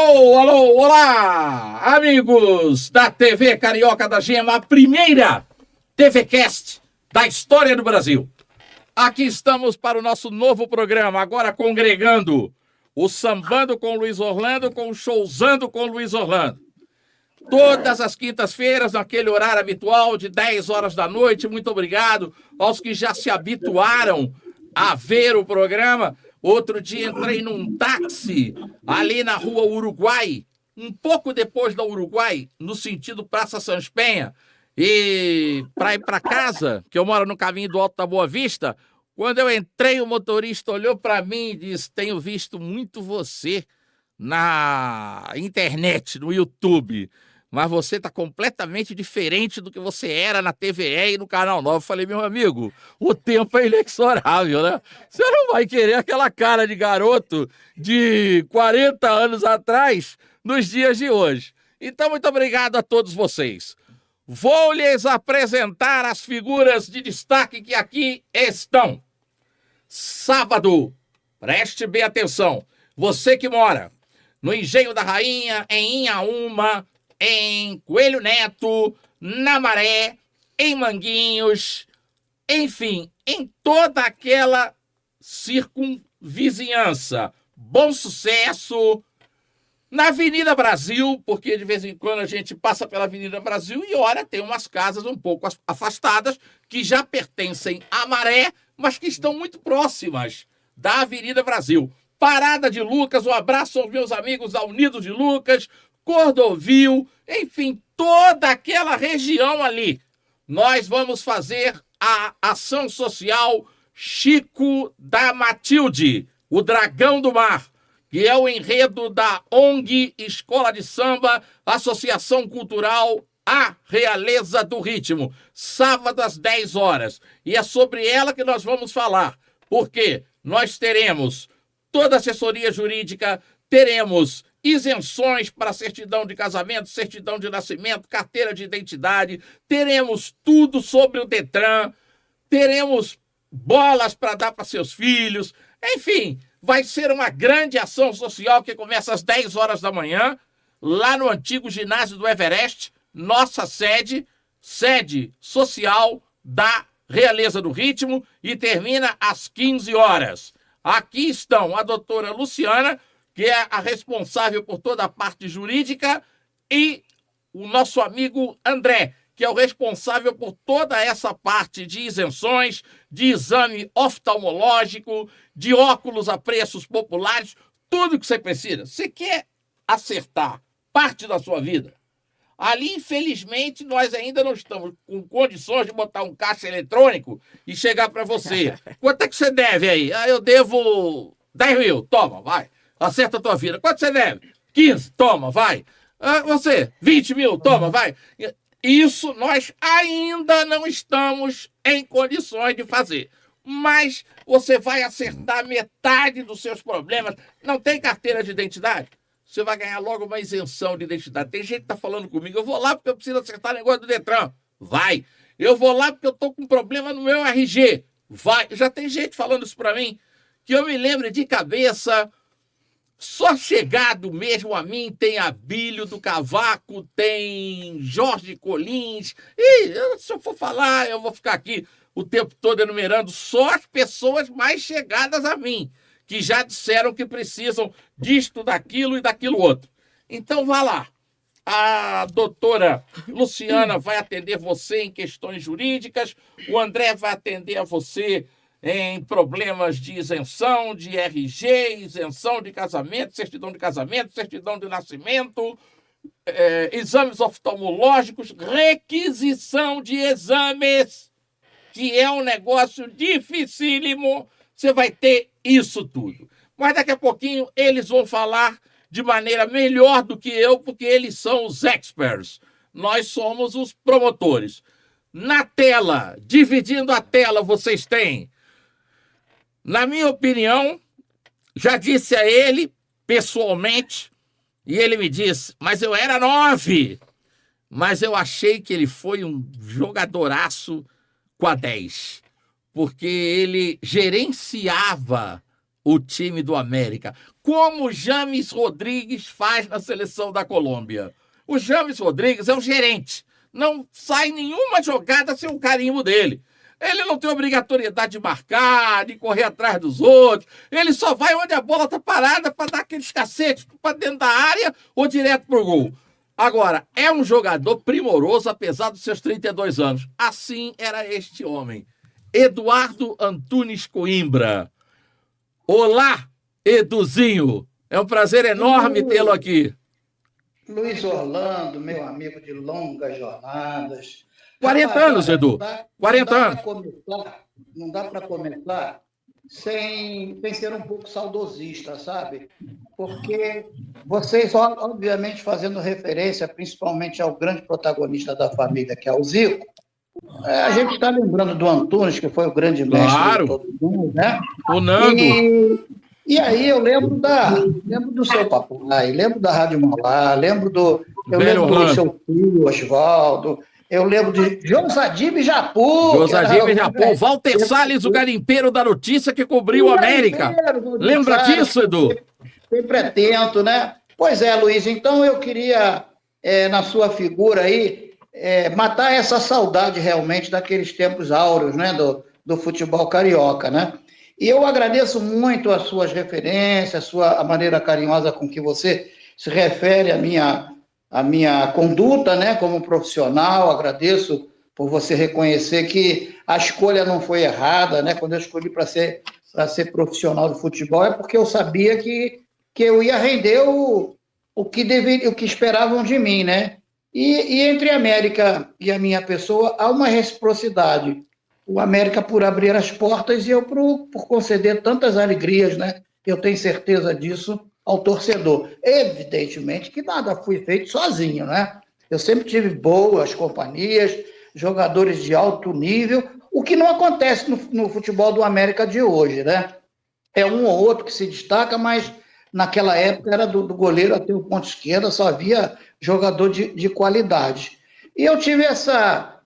Alô, alô, olá, amigos da TV Carioca da Gema, a primeira TVcast da história do Brasil. Aqui estamos para o nosso novo programa, agora congregando o Sambando com Luiz Orlando com o Showzando com Luiz Orlando. Todas as quintas-feiras, naquele horário habitual de 10 horas da noite. Muito obrigado aos que já se habituaram a ver o programa. Outro dia entrei num táxi ali na rua Uruguai, um pouco depois da Uruguai, no sentido Praça Sans Penha, e para ir para casa, que eu moro no caminho do Alto da Boa Vista. Quando eu entrei, o motorista olhou para mim e disse: tenho visto muito você na internet, no YouTube, mas você está completamente diferente do que você era na TVE e no Canal 9. Eu falei: meu amigo, o tempo é inexorável, né? Você não vai querer aquela cara de garoto de 40 anos atrás nos dias de hoje. Então, muito obrigado a todos vocês. Vou lhes apresentar as figuras de destaque que aqui estão. Sábado, preste bem atenção, você que mora no Engenho da Rainha, em Inhaúma, em Coelho Neto, na Maré, em Manguinhos, enfim, em toda aquela circunvizinhança. Bom Sucesso, na Avenida Brasil, porque de vez em quando a gente passa pela Avenida Brasil e olha, tem umas casas um pouco afastadas que já pertencem à Maré, mas que estão muito próximas da Avenida Brasil. Parada de Lucas, um abraço aos meus amigos da Unidos de Lucas, Cordovil, enfim, toda aquela região ali. Nós vamos fazer a ação social Chico da Matilde, o Dragão do Mar, que é o enredo da ONG Escola de Samba, Associação Cultural A Realeza do Ritmo, sábado às 10 horas. E é sobre ela que nós vamos falar, porque nós teremos toda a assessoria jurídica, teremos isenções para certidão de casamento, certidão de nascimento, carteira de identidade, teremos tudo sobre o Detran, teremos bolas para dar para seus filhos, enfim, vai ser uma grande ação social que começa às 10 horas da manhã, lá no antigo ginásio do Everest, nossa sede social da Realeza do Ritmo, e termina às 15 horas. Aqui estão a doutora Luciana, que é a responsável por toda a parte jurídica, e o nosso amigo André, que é o responsável por toda essa parte de isenções, de exame oftalmológico, de óculos a preços populares, tudo que você precisa. Você quer acertar parte da sua vida? Ali, infelizmente, nós ainda não estamos com condições de botar um caixa eletrônico e chegar para você. Quanto é que você deve aí? Eu devo 10 mil. Toma, vai. Acerta a tua vida. Quanto você deve? 15. Toma, vai. Você, 20 mil. Toma, vai. Isso nós ainda não estamos em condições de fazer. Mas você vai acertar metade dos seus problemas. Não tem carteira de identidade? Você vai ganhar logo uma isenção de identidade. Tem gente que está falando comigo: eu vou lá porque eu preciso acertar o negócio do Detran. Vai. Eu vou lá porque eu estou com problema no meu RG. Vai. Já tem gente falando isso para mim, que eu me lembro de cabeça. Só chegado mesmo a mim tem Abílio do Cavaco, tem Jorge Colins. E se eu for falar, eu vou ficar aqui o tempo todo enumerando só as pessoas mais chegadas a mim, que já disseram que precisam disto, daquilo e daquilo outro. Então vá lá. A doutora Luciana vai atender você em questões jurídicas, o André vai atender a você em problemas de isenção, de RG, isenção de casamento, certidão de nascimento, exames oftalmológicos, requisição de exames, que é um negócio dificílimo. Você vai ter isso tudo. Mas daqui a pouquinho eles vão falar de maneira melhor do que eu, porque eles são os experts. Nós somos os promotores. Na tela, dividindo a tela, vocês têm, na minha opinião, já disse a ele pessoalmente, e ele me disse: mas eu era 9. Mas eu achei que ele foi um jogadoraço com a 10, porque ele gerenciava o time do América. Como o James Rodrigues faz na seleção da Colômbia. O James Rodrigues é o gerente. Não sai nenhuma jogada sem o carimbo dele. Ele não tem obrigatoriedade de marcar, de correr atrás dos outros. Ele só vai onde a bola está parada para dar aqueles cacetes para dentro da área ou direto pro gol. Agora, é um jogador primoroso, apesar dos seus 32 anos. Assim era este homem. Eduardo Antunes Coimbra. Olá, Eduzinho. É um prazer enorme tê-lo aqui. Luiz Orlando, meu amigo de longas jornadas. 40 anos, Edu. 40 anos. Não dá para começar sem ser um pouco saudosista, sabe? Porque vocês, obviamente, fazendo referência principalmente ao grande protagonista da família, que é o Zico, a gente está lembrando do Antunes, que foi o grande mestre de todo mundo, né? O Nando. E aí eu lembro do seu papai, lembro da Rádio Mauá, lembro do seu filho, Oswaldo, eu lembro de Josadib Japu. Josadib Japu, Walter Salles, o garimpeiro da notícia que cobriu a América. Lembra disso, Edu? Sempre atento, né? Pois é, Luiz, então eu queria, na sua figura aí, matar essa saudade realmente daqueles tempos áureos, né, do futebol carioca, né? E eu agradeço muito as suas referências, a maneira carinhosa com que você se refere à minha conduta, né, como profissional. Agradeço por você reconhecer que a escolha não foi errada, né? Quando eu escolhi para ser profissional de futebol, é porque eu sabia que eu ia render o que esperavam de mim, né? E entre a América e a minha pessoa há uma reciprocidade. O América por abrir as portas e eu por conceder tantas alegrias, né? Eu tenho certeza disso ao torcedor. Evidentemente que nada foi feito sozinho, né? Eu sempre tive boas companhias, jogadores de alto nível, o que não acontece no futebol do América de hoje, né? É um ou outro que se destaca, mas naquela época era do goleiro até o ponto esquerda, só havia jogador de qualidade. E eu tive essa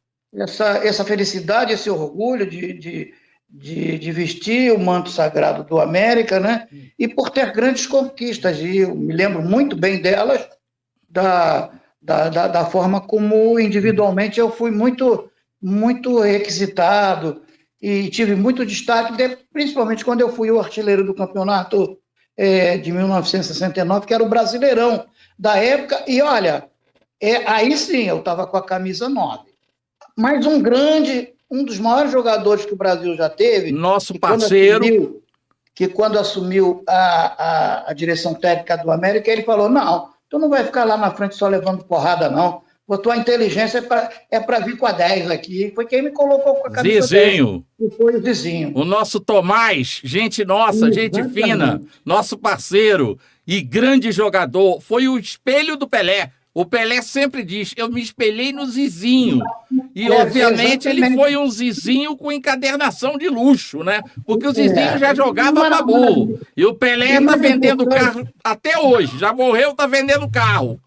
felicidade, esse orgulho de vestir o manto sagrado do América, né? E por ter grandes conquistas, e eu me lembro muito bem delas, da forma como individualmente eu fui muito, muito requisitado e tive muito destaque, principalmente quando eu fui o artilheiro do campeonato de 1969, que era o Brasileirão da época, e olha, aí sim eu estava com a camisa 9. Mas um dos maiores jogadores que o Brasil já teve... Nosso parceiro... Quando assumiu a direção técnica do América, ele falou, não, tu não vai ficar lá na frente só levando porrada, não. A tua inteligência é para vir com a 10 aqui. Foi quem me colocou com a camisa Zizinho. 10. E foi o Zizinho. O nosso Tomás, gente nossa, gente fina, nosso parceiro e grande jogador, foi o espelho do Pelé. O Pelé sempre diz, eu me espelhei no Zizinho. E, obviamente, ele foi um Zizinho com encadernação de luxo, né? Porque o Zizinho já jogava babu. E o Pelé tá vendendo carro até hoje. Já morreu, tá vendendo carro.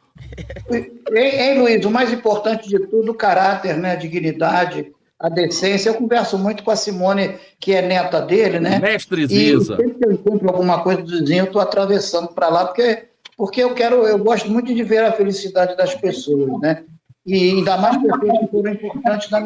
Hein, Luiz, o mais importante de tudo, o caráter, né? A dignidade, a decência. Eu converso muito com a Simone, que é neta dele, né? Mestre Ziza. E sempre que eu encontro alguma coisa do Zizinho, eu tô atravessando para lá, porque eu gosto muito de ver a felicidade das pessoas, né? E ainda mais pessoas que foram importantes na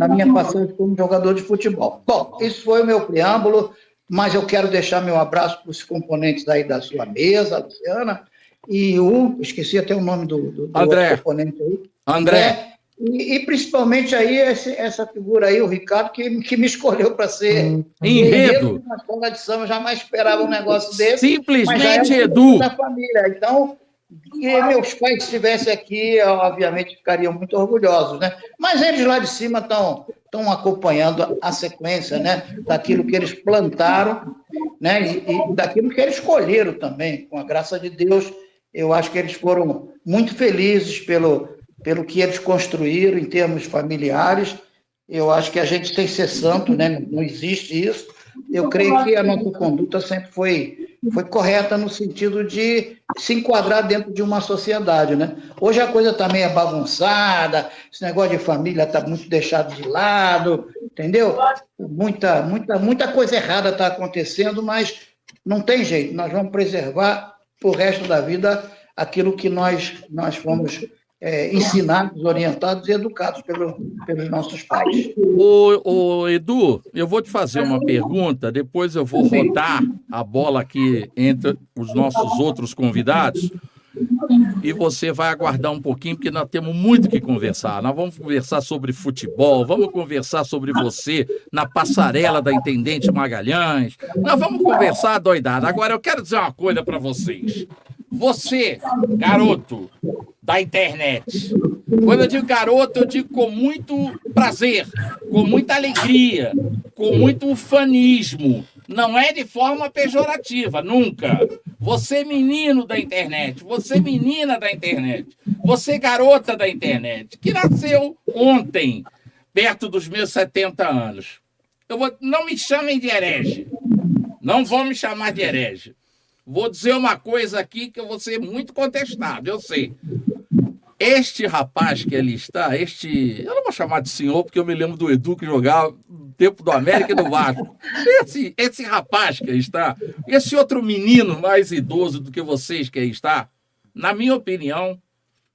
minha passagem como jogador de futebol. Bom, isso foi o meu preâmbulo, mas eu quero deixar meu abraço para os componentes aí da sua mesa, a Luciana, e esqueci até o nome do André. Outro componente aí. André. E principalmente aí essa figura aí, o Ricardo, que me escolheu para ser enredo. Na escola de samba, eu jamais esperava um negócio desse. Simplesmente, Edu. Da família. Então, que meus pais estivessem aqui, obviamente ficariam muito orgulhosos, né? Mas eles lá de cima estão acompanhando a sequência, né? Daquilo que eles plantaram, né? E daquilo que eles escolheram também, com a graça de Deus. Eu acho que eles foram muito felizes pelo que eles construíram em termos familiares. Eu acho que a gente tem que ser santo, né? Não existe isso. Eu creio que a nossa conduta sempre foi correta no sentido de se enquadrar dentro de uma sociedade, né? Hoje a coisa está meio bagunçada, esse negócio de família está muito deixado de lado, entendeu? Muita coisa errada está acontecendo, mas não tem jeito, nós vamos preservar para o resto da vida aquilo que nós fomos ensinados, orientados e educados pelos nossos pais. Ô, Edu, eu vou te fazer uma pergunta, depois eu vou rodar a bola aqui entre os nossos outros convidados e você vai aguardar um pouquinho, porque nós temos muito que conversar. Nós vamos conversar sobre futebol, vamos conversar sobre você na passarela da Intendente Magalhães, nós vamos conversar doidado. Agora, eu quero dizer uma coisa para vocês. Você, garoto da internet, quando eu digo garoto, eu digo com muito prazer, com muita alegria, com muito ufanismo. Não é de forma pejorativa, nunca. Você, menino da internet, você, menina da internet, você, garota da internet, que nasceu ontem, perto dos meus 70 anos. Não me chamem de herege. Não vão me chamar de herege. Vou dizer uma coisa aqui que eu vou ser muito contestado, eu sei. Este rapaz que ali está, eu não vou chamar de senhor, porque eu me lembro do Edu que jogava no tempo do América e do Vasco. Esse rapaz que aí está, esse outro menino mais idoso do que vocês que aí está, na minha opinião,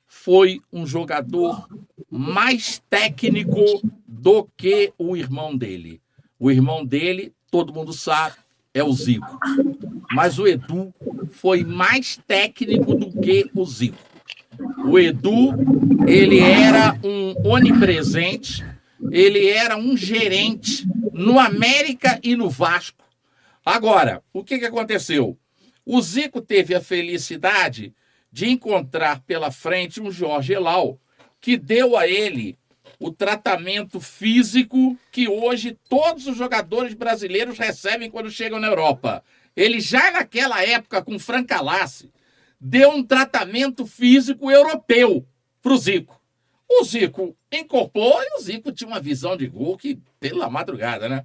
foi um jogador mais técnico do que o irmão dele. O irmão dele, todo mundo sabe, é o Zico. Mas o Edu foi mais técnico do que o Zico. O Edu, ele era um onipresente, ele era um gerente no América e no Vasco. Agora, o que aconteceu? O Zico teve a felicidade de encontrar pela frente um Jorge Elal, que deu a ele o tratamento físico que hoje todos os jogadores brasileiros recebem quando chegam na Europa. Ele já naquela época, com Franca Lassi, deu um tratamento físico europeu para o Zico. O Zico incorporou e o Zico tinha uma visão de gol que, pela madrugada, né?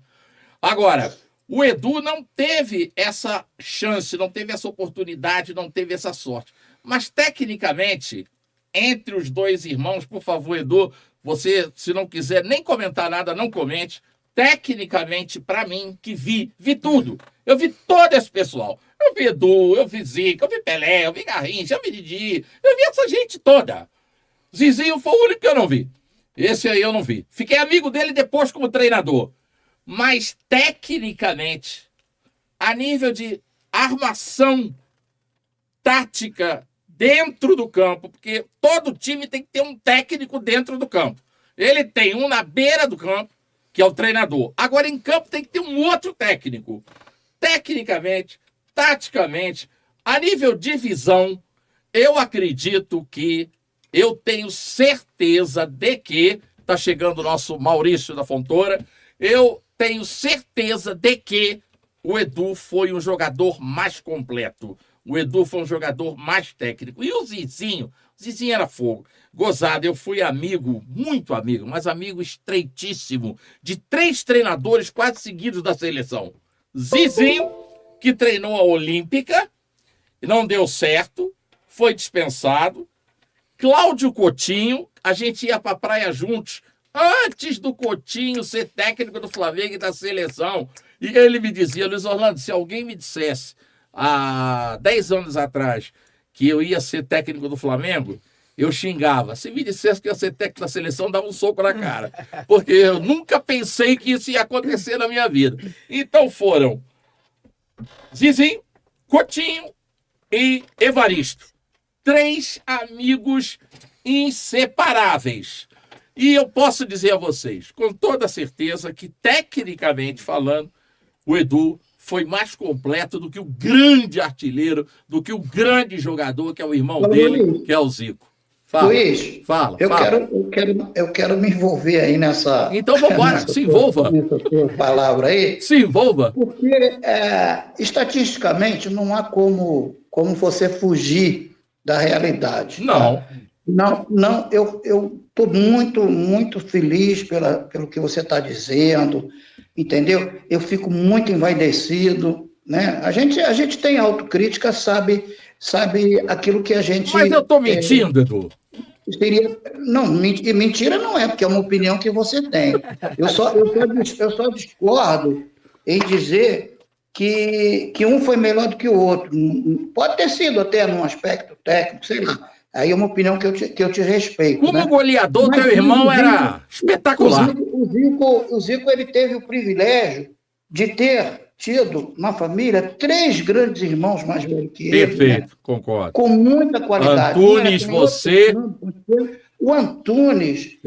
Agora, o Edu não teve essa chance, não teve essa oportunidade, não teve essa sorte. Mas, tecnicamente, entre os dois irmãos, por favor, Edu, você, se não quiser nem comentar nada, não comente. Tecnicamente, para mim, que vi tudo. Eu vi todo esse pessoal. Eu vi Edu, eu vi Zico, eu vi Pelé, eu vi Garrincha, eu vi Didi, eu vi essa gente toda. Zizinho foi o único que eu não vi. Esse aí eu não vi. Fiquei amigo dele depois como treinador. Mas, tecnicamente, a nível de armação tática dentro do campo, porque todo time tem que ter um técnico dentro do campo. Ele tem um na beira do campo, que é o treinador. Agora, em campo, tem que ter um outro técnico. Tecnicamente, taticamente, a nível de visão, eu acredito que, eu tenho certeza de que, está chegando o nosso Maurício da Fontoura, eu tenho certeza de que o Edu foi um jogador mais completo. O Edu foi um jogador mais técnico. E o Zizinho era fogo. Gozado, eu fui amigo, muito amigo, mas amigo estreitíssimo, de 3 treinadores quase seguidos da seleção. Zizinho, que treinou a Olímpica, não deu certo, foi dispensado. Cláudio Coutinho, a gente ia para a praia juntos, antes do Coutinho ser técnico do Flamengo e da seleção. E ele me dizia, Luiz Orlando, se alguém me dissesse há 10 anos atrás que eu ia ser técnico do Flamengo, eu xingava. Se me dissesse que eu ia ser técnico da seleção, dava um soco na cara. Porque eu nunca pensei que isso ia acontecer na minha vida. Então foram Zizinho, Coutinho e Evaristo. 3 amigos inseparáveis. E eu posso dizer a vocês, com toda certeza, que tecnicamente falando, o Edu foi mais completo do que o grande artilheiro, do que o grande jogador, que é o irmão dele, que é o Zico. Fala, Luiz, fala. Eu quero me envolver aí nessa... Então vamos embora, se envolva. Nessa palavra aí. Se envolva. Porque, estatisticamente, não há como você fugir da realidade. Não. Não, eu estou muito, muito feliz pelo que você está dizendo, entendeu? Eu fico muito envaidecido, né? A gente tem autocrítica, sabe aquilo que a gente... Mas eu estou mentindo, Edu. Não, mentira não é, porque é uma opinião que você tem. Eu só discordo em dizer que um foi melhor do que o outro. Pode ter sido até num aspecto técnico, sei lá. Aí é uma opinião que eu te respeito. Como né? goleador, Mas teu irmão era espetacular. O Zico ele teve o privilégio de ter tido na família 3 grandes irmãos mais velhos que ele. Perfeito, né? concordo. Com muita qualidade. Antunes, você... O Antunes,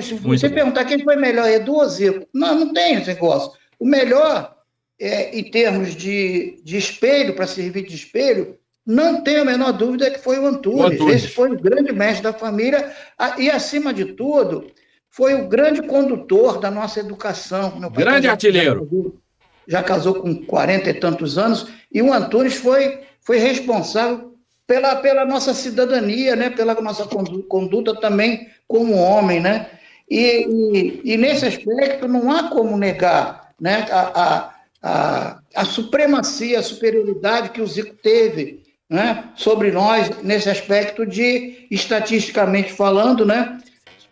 se você perguntar quem foi melhor, Edu ou Zico? Não tem esse negócio. O melhor, em termos de espelho, para servir de espelho, não tenho a menor dúvida que foi o Antunes. Esse foi o grande mestre da família e, acima de tudo, foi o grande condutor da nossa educação. Meu pai grande artilheiro. Já casou com 40 e tantos anos, e o Antunes foi responsável pela nossa cidadania, né? Pela nossa conduta também como homem. Né? E nesse aspecto não há como negar, né? a supremacia, a superioridade que o Zico teve, né? Sobre nós, nesse aspecto de, estatisticamente falando, né?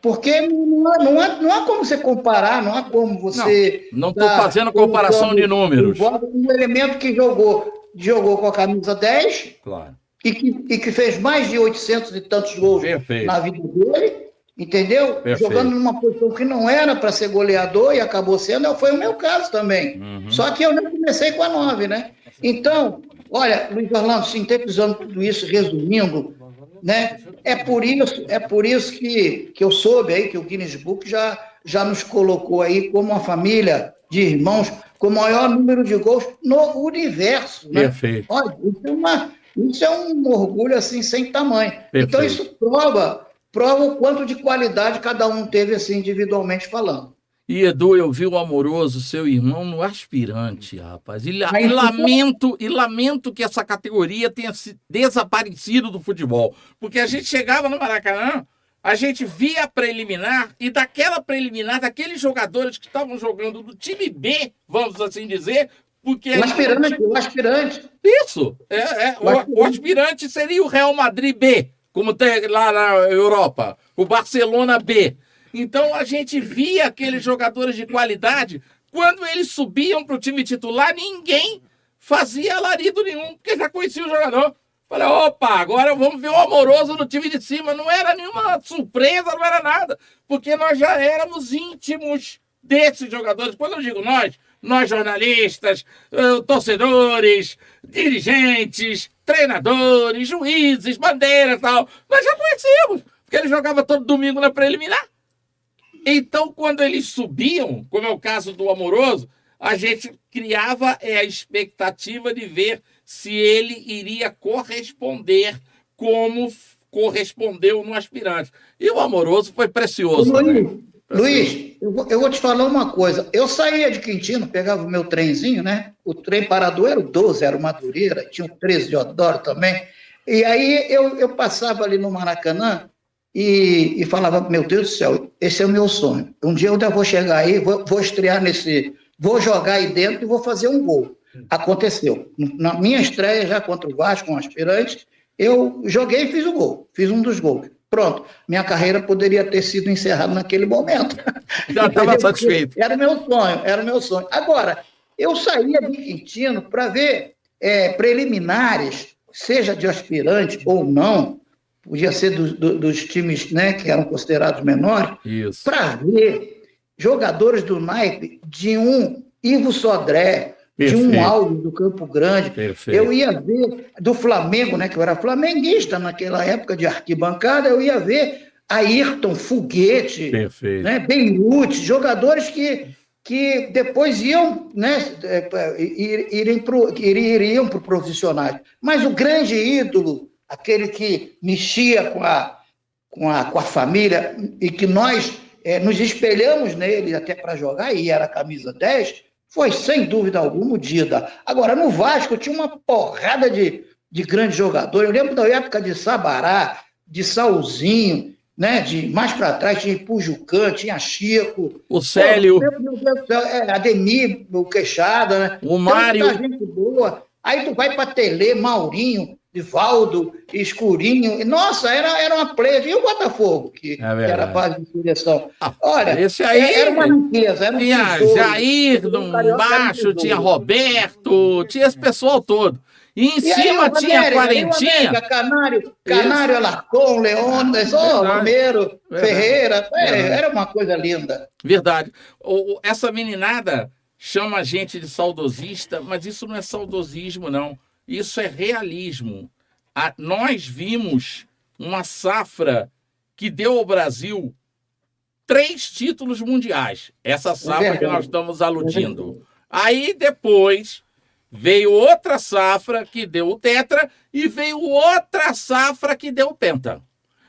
Porque não há como você comparar, não há como você... Não estou fazendo comparação de números. Um elemento que jogou com a camisa 10, claro. e que fez mais de 800 e tantos gols na vida dele, entendeu? Perfeito. Jogando numa posição que não era para ser goleador e acabou sendo, foi o meu caso também. Só que eu já comecei com a 9, né? Então, olha, Luiz Orlando, sintetizando tudo isso, resumindo, né? É por isso que eu soube aí que o Guinness Book já nos colocou aí como uma família de irmãos com o maior número de gols no universo. Né? Perfeito. Olha, isso é um orgulho assim sem tamanho. Perfeito. Então isso prova o quanto de qualidade cada um teve assim individualmente falando. E, Edu, eu vi o Amoroso, seu irmão, no Aspirante, rapaz. E lamento que essa categoria tenha desaparecido do futebol. Porque a gente chegava no Maracanã, a gente via a preliminar, e daquela preliminar, daqueles jogadores que estavam jogando do time B, vamos assim dizer, porque... O aspirante. Isso. O aspirante seria o Real Madrid B, como tem lá na Europa, o Barcelona B. Então, a gente via aqueles jogadores de qualidade, quando eles subiam para o time titular, ninguém fazia alarido nenhum, porque já conhecia o jogador. Falei, opa, agora vamos ver o Amoroso no time de cima. Não era nenhuma surpresa, não era nada, porque nós já éramos íntimos desses jogadores. Quando eu digo nós jornalistas, torcedores, dirigentes, treinadores, juízes, bandeiras e tal, nós já conhecíamos, porque ele jogava todo domingo na preliminar. Então, quando eles subiam, como é o caso do Amoroso, a gente criava a expectativa de ver se ele iria corresponder como correspondeu no Aspirante. E o Amoroso foi precioso. Luiz, eu vou te falar uma coisa. Eu saía de Quintino, pegava o meu trenzinho, né? O trem parador era o 12, era o Madureira, tinha o 13 de Odoro também. E aí eu passava ali no Maracanã, e falava, meu Deus do céu, esse é o meu sonho. Um dia eu ainda vou chegar aí, vou estrear vou jogar aí dentro e vou fazer um gol. Aconteceu. Na minha estreia já contra o Vasco, com o Aspirante, eu joguei e fiz o gol. Fiz um dos gols. Pronto. Minha carreira poderia ter sido encerrada naquele momento. Já estava satisfeito. Era o meu sonho. Agora, eu saía de Quintino para ver preliminares, seja de Aspirante ou não, podia ser dos times, né, que eram considerados menores, para ver jogadores do naipe de um Ivo Sodré, Perfeito. De um Alves do Campo Grande. Perfeito. Eu ia ver do Flamengo, né, que eu era flamenguista naquela época de arquibancada, eu ia ver Ayrton, Foguete, né, Beirute, jogadores que depois iam, né, iriam para o profissionais. Mas o grande ídolo, aquele que mexia com a família e que nós nos espelhamos nele até para jogar, e era a camisa 10, foi, sem dúvida alguma, o Dida. Agora, no Vasco, tinha uma porrada de grandes jogadores. Eu lembro da época de Sabará, de Saulzinho, né? Mais para trás tinha Pujucã, tinha Chico. O Célio. Meu Deus do céu, Ademir, o Queixada, né? O Mário. Muita gente boa. Aí tu vai para Tele, Maurinho, Divaldo, Escurinho. Nossa, era uma plebe. E o Botafogo, que era a base de seleção. Olha, esse aí era uma riqueza. Era um tinha tesouro. Jair embaixo, tinha Roberto, tinha esse pessoal todo. E em cima tinha a Quarentinha. Canário Alarcon, Leônidas, Romero, Ferreira. Era uma coisa linda. Verdade. Essa meninada chama a gente de saudosista, mas isso não é saudosismo, não. Isso é realismo. Nós vimos uma safra que deu ao Brasil 3 títulos mundiais. Essa safra que nós estamos aludindo. Aí depois veio outra safra que deu o tetra e veio outra safra que deu o penta.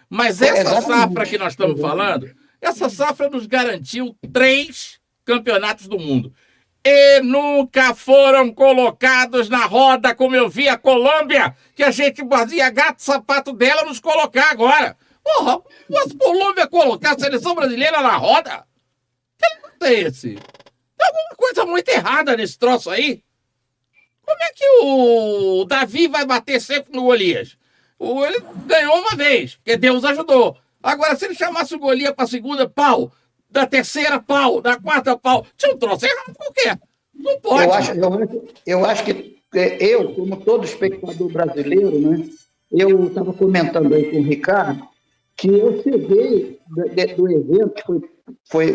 Mas essa safra que nós estamos falando, essa safra nos garantiu 3 campeonatos do mundo. E nunca foram colocados na roda, como eu vi a Colômbia, que a gente fazia gato sapato dela nos colocar agora. Porra, a Colômbia colocar a seleção brasileira na roda? Que negócio é esse? Tem alguma coisa muito errada nesse troço aí? Como é que o Davi vai bater sempre no Golias? Ele ganhou uma vez, porque Deus ajudou. Agora, se ele chamasse o Golias para a segunda, pau. Da terceira, pau. Da quarta, pau. Tinha um troço errado qualquer. Não pode. Eu acho que eu, como todo espectador brasileiro, né, eu estava comentando aí com o Ricardo, que eu cheguei do evento que foi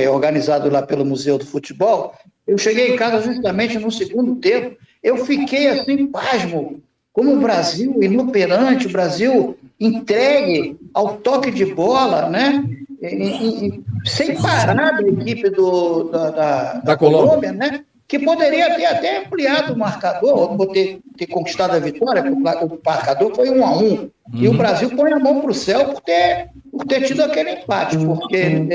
organizado lá pelo Museu do Futebol. Eu cheguei em casa justamente no segundo tempo. Eu fiquei assim, pasmo, como o Brasil inoperante, o Brasil entregue ao toque de bola, né? Sem parar da equipe da Colômbia, né? Que poderia ter até ampliado o marcador, ou ter conquistado a vitória, porque o marcador foi 1-1. E o Brasil põe a mão para o céu por ter tido aquele empate, porque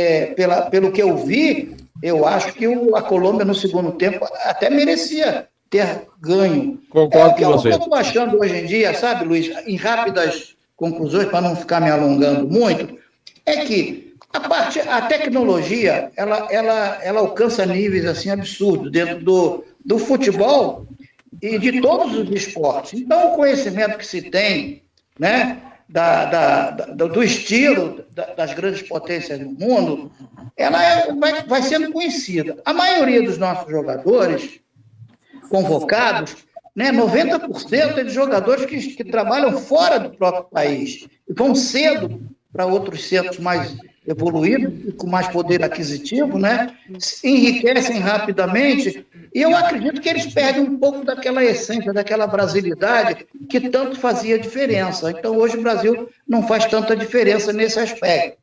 pelo que eu vi, eu acho que a Colômbia no segundo tempo até merecia ter ganho. Concordo com você. O que eu estou achando hoje em dia, sabe, Luiz, em rápidas conclusões, para não ficar me alongando muito, é que a tecnologia ela alcança níveis assim absurdos dentro do futebol e de todos os esportes. Então, o conhecimento que se tem, né, do estilo das grandes potências do mundo, ela vai sendo conhecida. A maioria dos nossos jogadores convocados, né, 90% é de jogadores que trabalham fora do próprio país e vão cedo para outros centros mais evoluídos e com mais poder aquisitivo, né, enriquecem rapidamente, e eu acredito que eles perdem um pouco daquela essência, daquela brasilidade que tanto fazia diferença. Então, hoje o Brasil não faz tanta diferença nesse aspecto.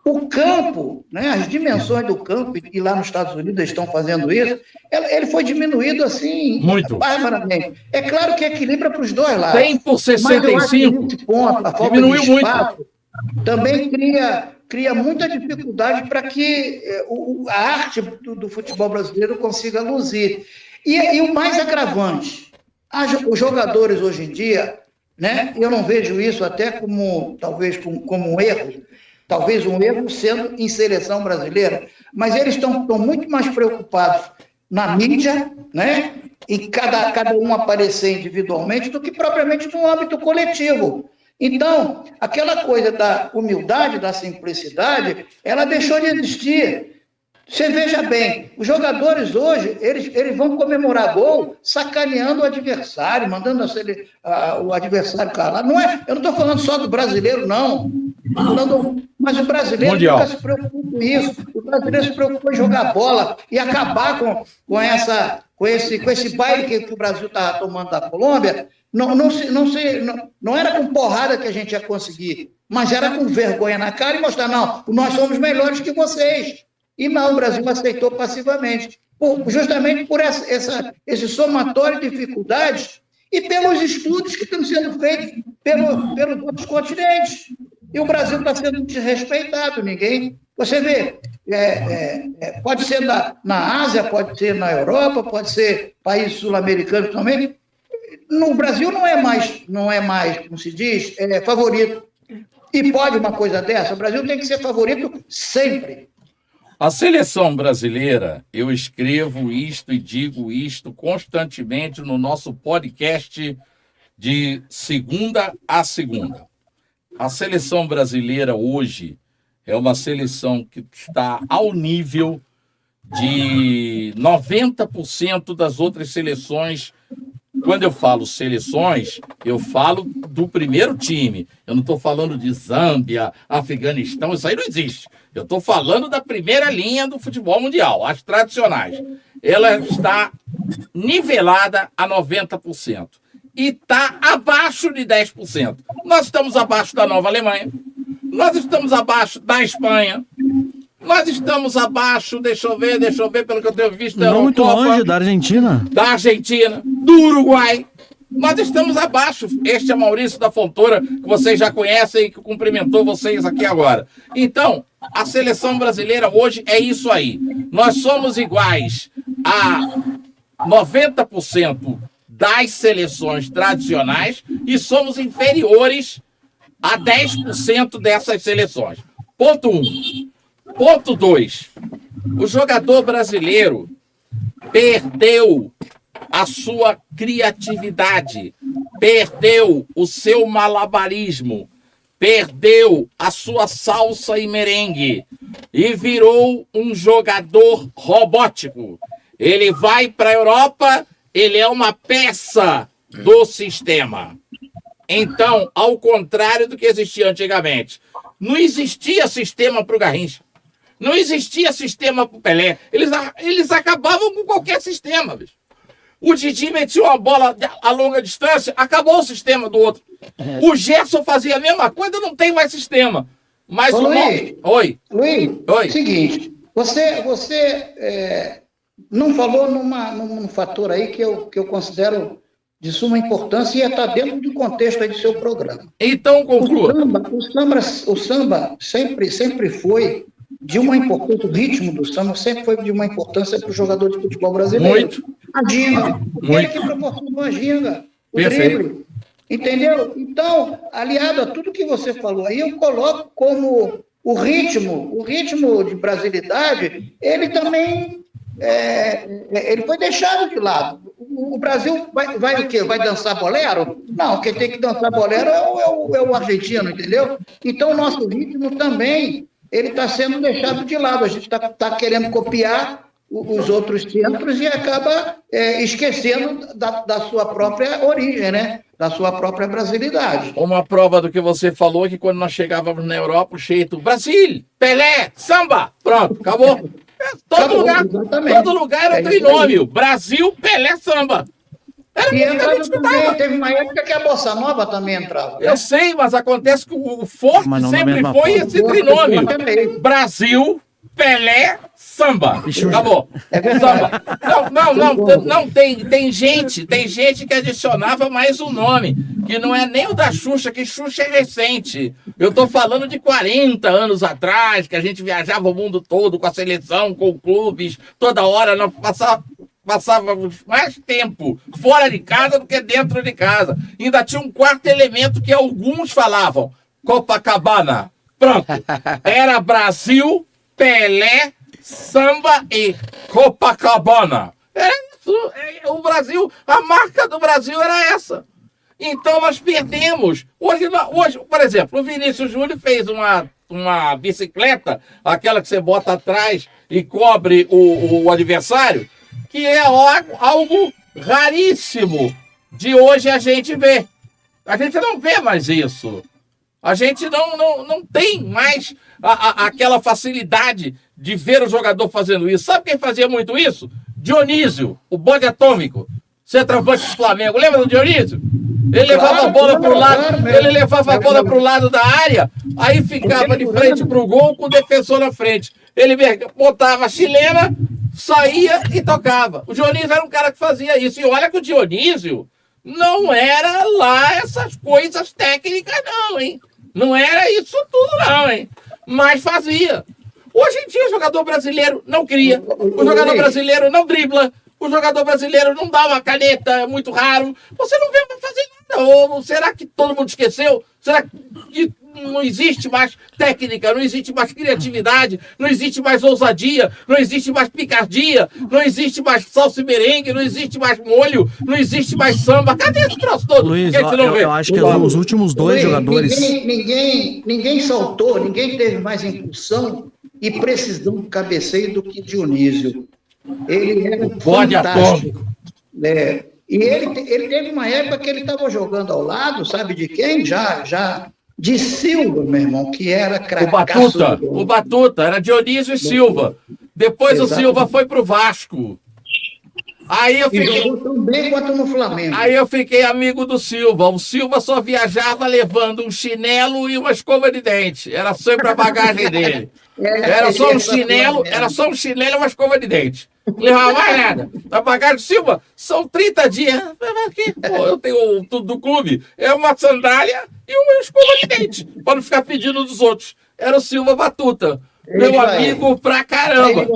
O campo, né, as dimensões do campo, e lá nos Estados Unidos eles estão fazendo isso, ele foi diminuído assim, muito, barbaramente. É claro que equilibra para os dois lados. 100 por 65, nesse ponto, a falta diminuiu de espaço, muito. Também cria muita dificuldade para que a arte do futebol brasileiro consiga luzir. E o mais agravante, os jogadores hoje em dia, né, eu não vejo isso até talvez como um erro, talvez um erro sendo em seleção brasileira, mas eles estão muito mais preocupados na mídia, né, e cada um aparecer individualmente do que propriamente no âmbito coletivo. Então, aquela coisa da humildade, da simplicidade, ela deixou de existir. Você veja bem, os jogadores hoje, eles vão comemorar gol sacaneando o adversário, mandando o adversário calar. Eu não estou falando só do brasileiro, não. Mas o brasileiro nunca se preocupou com isso. O brasileiro se preocupou em jogar bola e acabar com esse baile que o Brasil está tomando da Colômbia. Não era com porrada que a gente ia conseguir, mas era com vergonha na cara e mostrar, não, nós somos melhores que vocês. E não, o Brasil aceitou passivamente, justamente por esse somatório de dificuldades e pelos estudos que estão sendo feitos pelos outros continentes. E o Brasil está sendo desrespeitado, Você vê, pode ser na Ásia, pode ser na Europa, pode ser países sul-americanos também. No Brasil não é mais, como se diz, favorito. E pode uma coisa dessa? O Brasil tem que ser favorito sempre. A seleção brasileira, eu escrevo isto e digo isto constantemente no nosso podcast de segunda a segunda. A seleção brasileira hoje é uma seleção que está ao nível de 90% das outras seleções. Quando eu falo seleções, eu falo do primeiro time. Eu não estou falando de Zâmbia, Afeganistão, isso aí não existe. Eu estou falando da primeira linha do futebol mundial, as tradicionais. Ela está nivelada a 90% e está abaixo de 10%. Nós estamos abaixo da Nova Alemanha, nós estamos abaixo da Espanha, nós estamos abaixo, deixa eu ver, pelo que eu tenho visto, não muito longe, da Argentina. Da Argentina, do Uruguai. Nós estamos abaixo. Este é Maurício da Fontoura, que vocês já conhecem e que cumprimentou vocês aqui agora. Então, a seleção brasileira hoje é isso aí. Nós somos iguais a 90% das seleções tradicionais e somos inferiores a 10% dessas seleções. Ponto 1. Ponto 2. O jogador brasileiro perdeu a sua criatividade, perdeu o seu malabarismo, perdeu a sua salsa e merengue e virou um jogador robótico. Ele vai para a Europa, ele é uma peça do sistema. Então, ao contrário do que existia antigamente, não existia sistema para o Garrincha. Não existia sistema para o Pelé. Eles acabavam com qualquer sistema, bicho. O Didi metia uma bola a longa distância, acabou o sistema do outro. O Gerson fazia a mesma coisa, não tem mais sistema. Mas Ô, Luiz, Oi. Luiz, Oi. Seguinte, você não falou num fator aí que eu considero de suma importância e está dentro do contexto aí do seu programa. Então, conclua. O samba sempre foi de uma importância, o ritmo do samba sempre foi de uma importância para o jogador de futebol brasileiro. Muito. A ginga. Ele que proporcionou a ginga, o drible. Entendeu? Então, aliado a tudo que você falou aí, eu coloco como o ritmo de brasilidade, ele também ele foi deixado de lado. O Brasil vai o quê? Vai dançar bolero? Não, quem tem que dançar bolero é o argentino, entendeu? Então, o nosso ritmo também ele está sendo deixado de lado. A gente está querendo copiar os outros centros e acaba esquecendo da sua própria origem, né? Da sua própria brasilidade. Uma prova do que você falou é que quando nós chegávamos na Europa, o jeito Brasil, Pelé, samba, pronto, acabou. Todo lugar era um trinômio. Brasil, Pelé, samba. Teve uma época que a Bossa Nova também entrava. Eu sei, mas acontece que o forte sempre foi esse trinômio. Brasil, Pelé, samba. Acabou. Samba. Não, tem gente que adicionava mais um nome, que não é nem o da Xuxa, que Xuxa é recente. Eu tô falando de 40 anos atrás, que a gente viajava o mundo todo com a seleção, com clubes, toda hora nós passávamos mais tempo fora de casa do que dentro de casa. Ainda tinha um quarto elemento que alguns falavam, Copacabana. Pronto. Era Brasil, Pelé, samba e Copacabana. Era isso. O Brasil, a marca do Brasil era essa. Então nós perdemos. Hoje, por exemplo, o Vinícius Júnior fez uma bicicleta, aquela que você bota atrás e cobre o adversário, que é algo raríssimo de hoje a gente ver. A gente não vê mais isso. A gente não tem mais aquela facilidade de ver o jogador fazendo isso. Sabe quem fazia muito isso? Dionísio, o bode atômico, centroavante do Flamengo. Lembra do Dionísio? Ele levava a bola para o lado, ele levava a bola para o lado da área, aí ficava de frente para o gol com o defensor na frente. Ele botava a chilena, saía e tocava. O Dionísio era um cara que fazia isso. E olha que o Dionísio não era lá essas coisas técnicas, não, hein? Não era isso tudo, não, hein? Mas fazia. Hoje em dia o jogador brasileiro não cria, o jogador brasileiro não dribla, o jogador brasileiro não dá uma caneta, é muito raro. Você não vê mais fazer nada. Ou será que todo mundo esqueceu? Será que não existe mais técnica, não existe mais criatividade, não existe mais ousadia, não existe mais picardia, não existe mais salsa e merengue, não existe mais molho, não existe mais samba. Cadê esse troço todo? Luiz, não eu acho que os últimos dois jogadores... Ninguém saltou, ninguém teve mais impulsão e precisão de cabeceio do que Dionísio. Ele era fantástico. E ele teve uma época que ele estava jogando ao lado, sabe de quem? Já de Silva, meu irmão, que era cracaço. O Batuta, era Dionísio e Silva. Depois o Silva foi pro Vasco. Aí eu fiquei... jogou tão bem quanto no Flamengo. Aí eu fiquei amigo do Silva. O Silva só viajava levando um chinelo e uma escova de dente. Era sempre a bagagem dele. Era só um chinelo e uma escova de dente. Não levava mais nada. A bagagem do Silva são 30 dias. Pô, eu tenho tudo do clube. É uma sandália e uma escova de dente. Para não ficar pedindo dos outros. Era o Silva Batuta. Meu amigo pra caramba.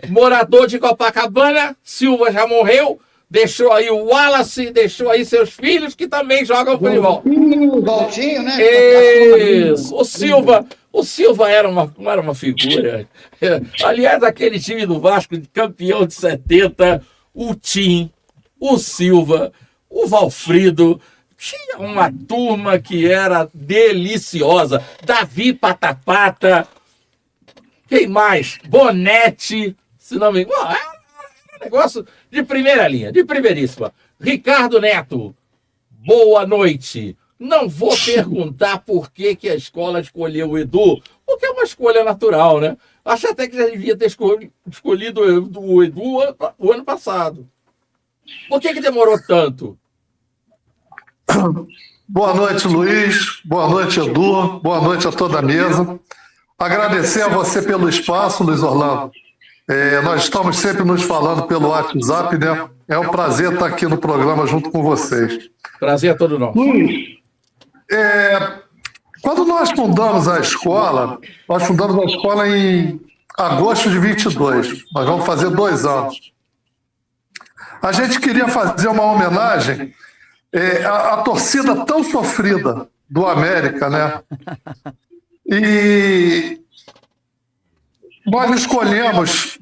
Morador de Copacabana, Silva já morreu, deixou aí o Wallace, deixou aí seus filhos que também jogam futebol. Valtinho, né? Isso. O Silva era uma figura. Aliás, aquele time do Vasco, campeão de 70, o Tim, o Silva, o Valfrido, tinha uma turma que era deliciosa. Davi Patapata. Quem mais? Bonete, se não me engano. É um negócio de primeira linha, de primeiríssima. Ricardo Neto, boa noite. Não vou perguntar por que a escola escolheu o Edu, porque é uma escolha natural, né? Acho até que já devia ter escolhido o Edu o ano passado. Por que demorou tanto? Boa noite, Luiz. Boa noite, Edu. Boa noite a toda a mesa. Agradecer a você pelo espaço, Luiz Orlando. Nós estamos sempre nos falando pelo WhatsApp, né? É um prazer estar aqui no programa junto com vocês. Prazer é todo nosso. Luiz, quando nós fundamos a escola em agosto de 22. Nós vamos fazer 2 anos. A gente queria fazer uma homenagem à torcida tão sofrida do América, né? E nós escolhemos,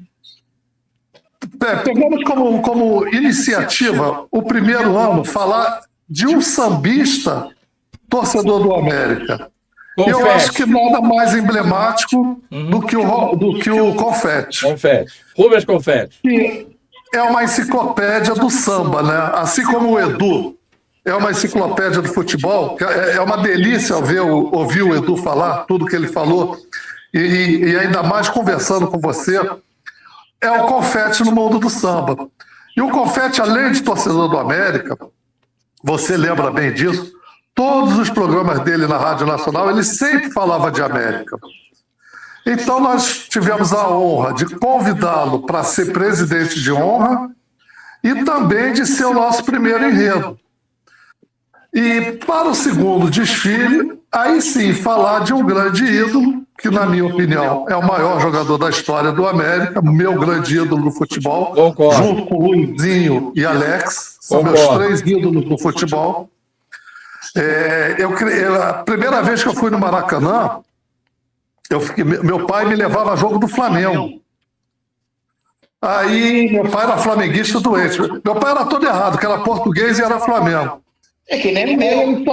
pegamos como iniciativa o primeiro ano falar de um sambista torcedor do América. Confete. Eu acho que nada mais emblemático do que o Confete. Rubens Confete. Que é uma enciclopédia do samba, né? Assim como o Edu é uma enciclopédia do futebol, é uma delícia ouvir o Edu falar tudo que ele falou, e ainda mais conversando com você, é o Confete no mundo do samba. E o Confete, além de torcedor do América, você lembra bem disso, todos os programas dele na Rádio Nacional, ele sempre falava de América. Então nós tivemos a honra de convidá-lo para ser presidente de honra e também de ser o nosso primeiro enredo. E para o segundo desfile, aí sim, falar de um grande ídolo, que na minha opinião é o maior jogador da história do América, meu grande ídolo do futebol, Concordo. Junto com o Luizinho e Alex, são Concordo. meus 3 ídolos do futebol. A primeira vez que eu fui no Maracanã, meu pai me levava a jogo do Flamengo. Aí meu pai era flamenguista doente. Meu pai era todo errado, que era português e era Flamengo. É que nem o meu.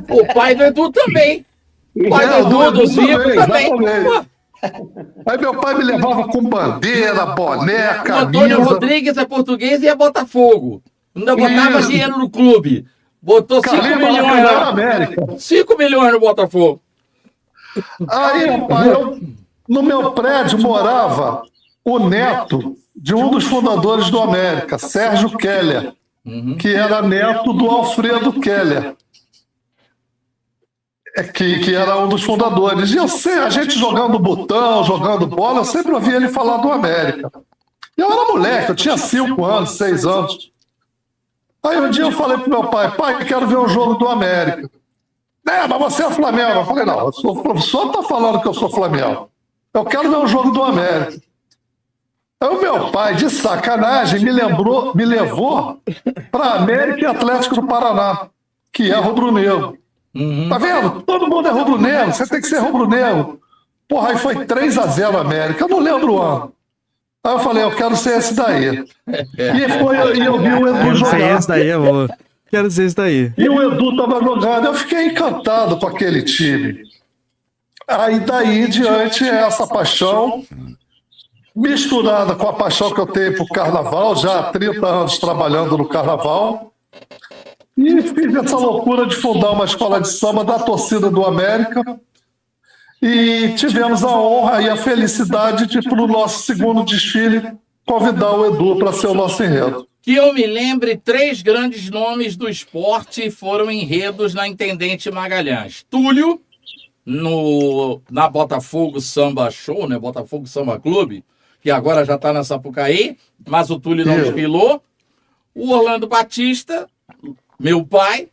O pai do Edu também. O pai do Edu, do Zico também. Aí meu pai me levava com bandeira, boné, O camisa. Antônio Rodrigues é português e é Botafogo. Ainda botava dinheiro no clube. Botou 5 milhões lá. 5 milhões no Botafogo. Aí, rapaz, no meu prédio morava o neto de um dos fundadores do América, Sérgio Keller, que era neto do Alfredo Keller, que era um dos fundadores. E a gente jogando botão, jogando bola, eu sempre ouvia ele falar do América. Eu era moleque, eu tinha 5 anos, 6 anos. Aí um dia eu falei pro meu pai, quero ver um jogo do América. Mas você é Flamengo. Eu falei, não, o professor está falando que eu sou Flamengo. Eu quero ver um jogo do América. Aí o meu pai, de sacanagem, me levou para América e Atlético do Paraná, que é rubro-negro. Uhum. Tá vendo? Todo mundo é rubro-negro, você tem que ser rubro-negro. Porra, aí foi 3-0 América, eu não lembro o ano. Aí eu falei, eu quero ser esse daí. E eu vi o Edu Quero ser jogar. esse daí, amor. Quero ser esse daí. E o Edu tava jogando, eu fiquei encantado com aquele time. Aí daí em diante essa paixão, misturada com a paixão que eu tenho por carnaval, já há 30 anos trabalhando no carnaval, e fiz essa loucura de fundar uma escola de samba da torcida do América, e tivemos a honra e a felicidade de, para o nosso segundo desfile, convidar o Edu para ser o nosso enredo. Que eu me lembre, 3 grandes nomes do esporte foram enredos na Intendente Magalhães. Túlio, na Botafogo Samba Show, né? Botafogo Samba Clube, que agora já está na Sapucaí, mas o Túlio não desfilou. O Orlando Batista, meu pai,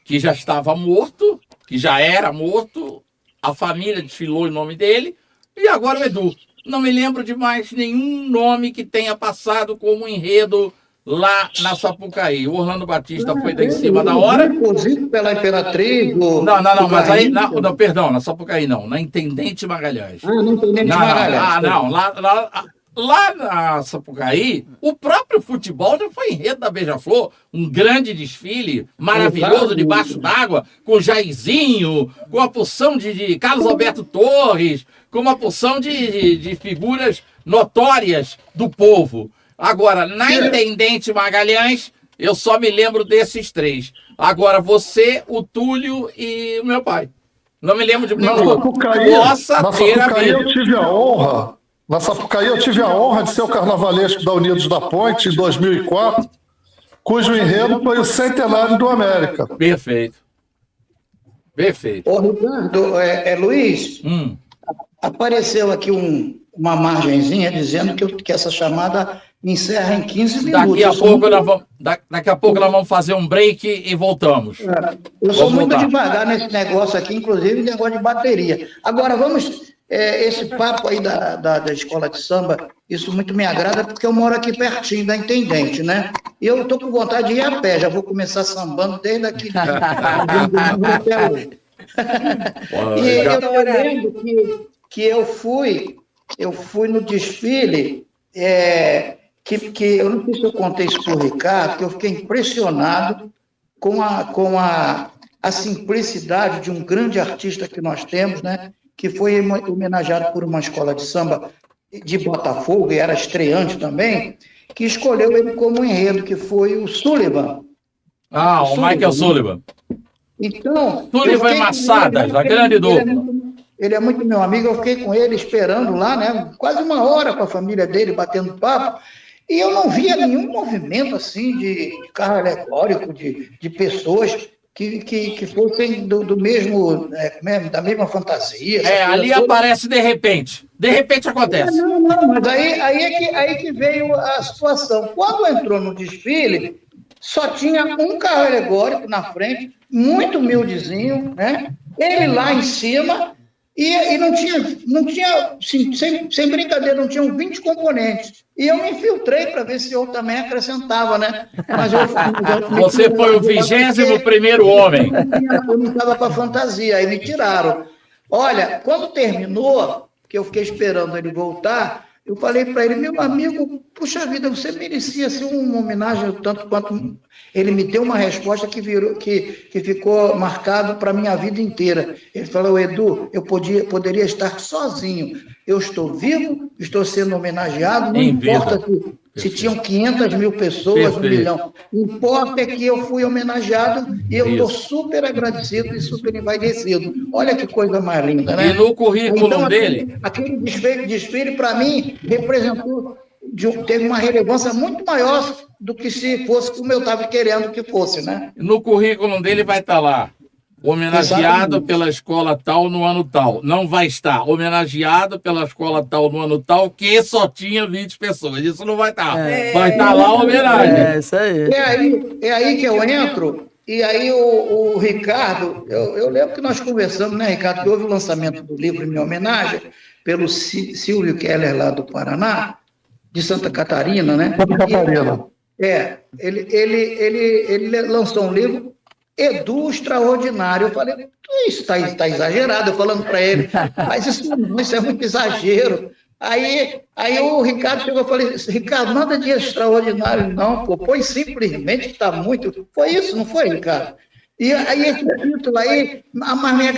que já estava morto, que já era morto, a família desfilou em nome dele, e agora o Edu. Não me lembro de mais nenhum nome que tenha passado como enredo lá na Sapucaí. O Orlando Batista foi lá em cima da hora. Inclusive pela Imperatriz. Não, mas aí. Não, perdão, na Sapucaí não, na Intendente Magalhães. No Intendente Magalhães. Lá na Sapucaí, o próprio futebol já foi enredo da Beija-Flor, um grande desfile maravilhoso debaixo d'água, com Jairzinho, com a porção de Carlos Alberto Torres, com uma porção de figuras notórias do povo. Agora, na Intendente Magalhães, eu só me lembro desses 3. Agora, você, o Túlio e o meu pai. Não me lembro de nenhum. Na Sapucaí eu tive a honra. Na Sapucaí eu tive a honra de ser o carnavalesco da Unidos da Ponte em 2004, cujo enredo foi o centenário do América. Perfeito. Ô, Ricardo, Luiz, apareceu aqui uma margenzinha dizendo que essa chamada encerra em 15 minutos. Daqui a pouco nós vamos fazer um break e voltamos. Eu sou muito devagar nesse negócio aqui, inclusive negócio de bateria. Agora, vamos... esse papo aí da escola de samba, isso muito me agrada, porque eu moro aqui pertinho da Intendente, né? E eu estou com vontade de ir a pé, já vou começar sambando desde aqui. Até hoje. E eu lembro que eu fui no desfile, que eu não sei se eu contei isso para o Ricardo, que eu fiquei impressionado com a simplicidade de um grande artista que nós temos, né? Que foi homenageado por uma escola de samba de Botafogo, e era estreante também, que escolheu ele como enredo, que foi o Sullivan. O Michael Sullivan. Então... Sullivan e Massadas, a grande dupla. Ele é muito meu amigo, eu fiquei com ele esperando lá, né? Quase 1 hora com a família dele, batendo papo, e eu não via nenhum movimento assim de carro alegórico, de pessoas... Que fossem do mesmo, da mesma fantasia. Ali toda. Aparece de repente. De repente acontece. Não, mas aí que veio a situação. Quando entrou no desfile, só tinha um carro alegórico na frente, muito humildezinho, né? Ele lá em cima, e não tinha assim, sem brincadeira, não tinham 20 componentes. E eu me infiltrei para ver se eu também acrescentava, né? Mas você foi o 21º homem. Eu não estava para fantasia, aí me tiraram. Olha, quando terminou, que eu fiquei esperando ele voltar, eu falei para ele, meu amigo, puxa vida, você merecia ser uma homenagem tanto quanto... Ele me deu uma resposta que ficou marcado para a minha vida inteira. Ele falou, Edu, eu poderia estar sozinho. Eu estou vivo, estou sendo homenageado, não importa se tinham 500 mil pessoas, 1 milhão. Importa é que eu fui homenageado e eu estou super agradecido e super envaidecido. Olha que coisa mais linda, né? E no currículo dele... Aquele desfile para mim, representou... teve uma relevância muito maior do que se fosse como eu estava querendo que fosse, né? No currículo dele vai estar lá, homenageado pela escola tal no ano tal. Não vai estar homenageado pela escola tal no ano tal, que só tinha 20 pessoas. Isso não vai estar. Vai estar lá a homenagem. Isso aí. É aí que eu entro, e aí o Ricardo, eu lembro que nós conversamos, né, Ricardo, que houve o lançamento do livro em minha homenagem, pelo Silvio Keller, lá do Paraná, de Santa Catarina, né? Santa Catarina. Ele lançou um livro Edu extraordinário. Eu falei, isso está exagerado, eu falando para ele, mas isso é muito exagero. Aí o Ricardo chegou e falou, Ricardo, nada de extraordinário não, pô, põe simplesmente que está muito... Foi isso, não foi, Ricardo? E aí esse título aí, mas me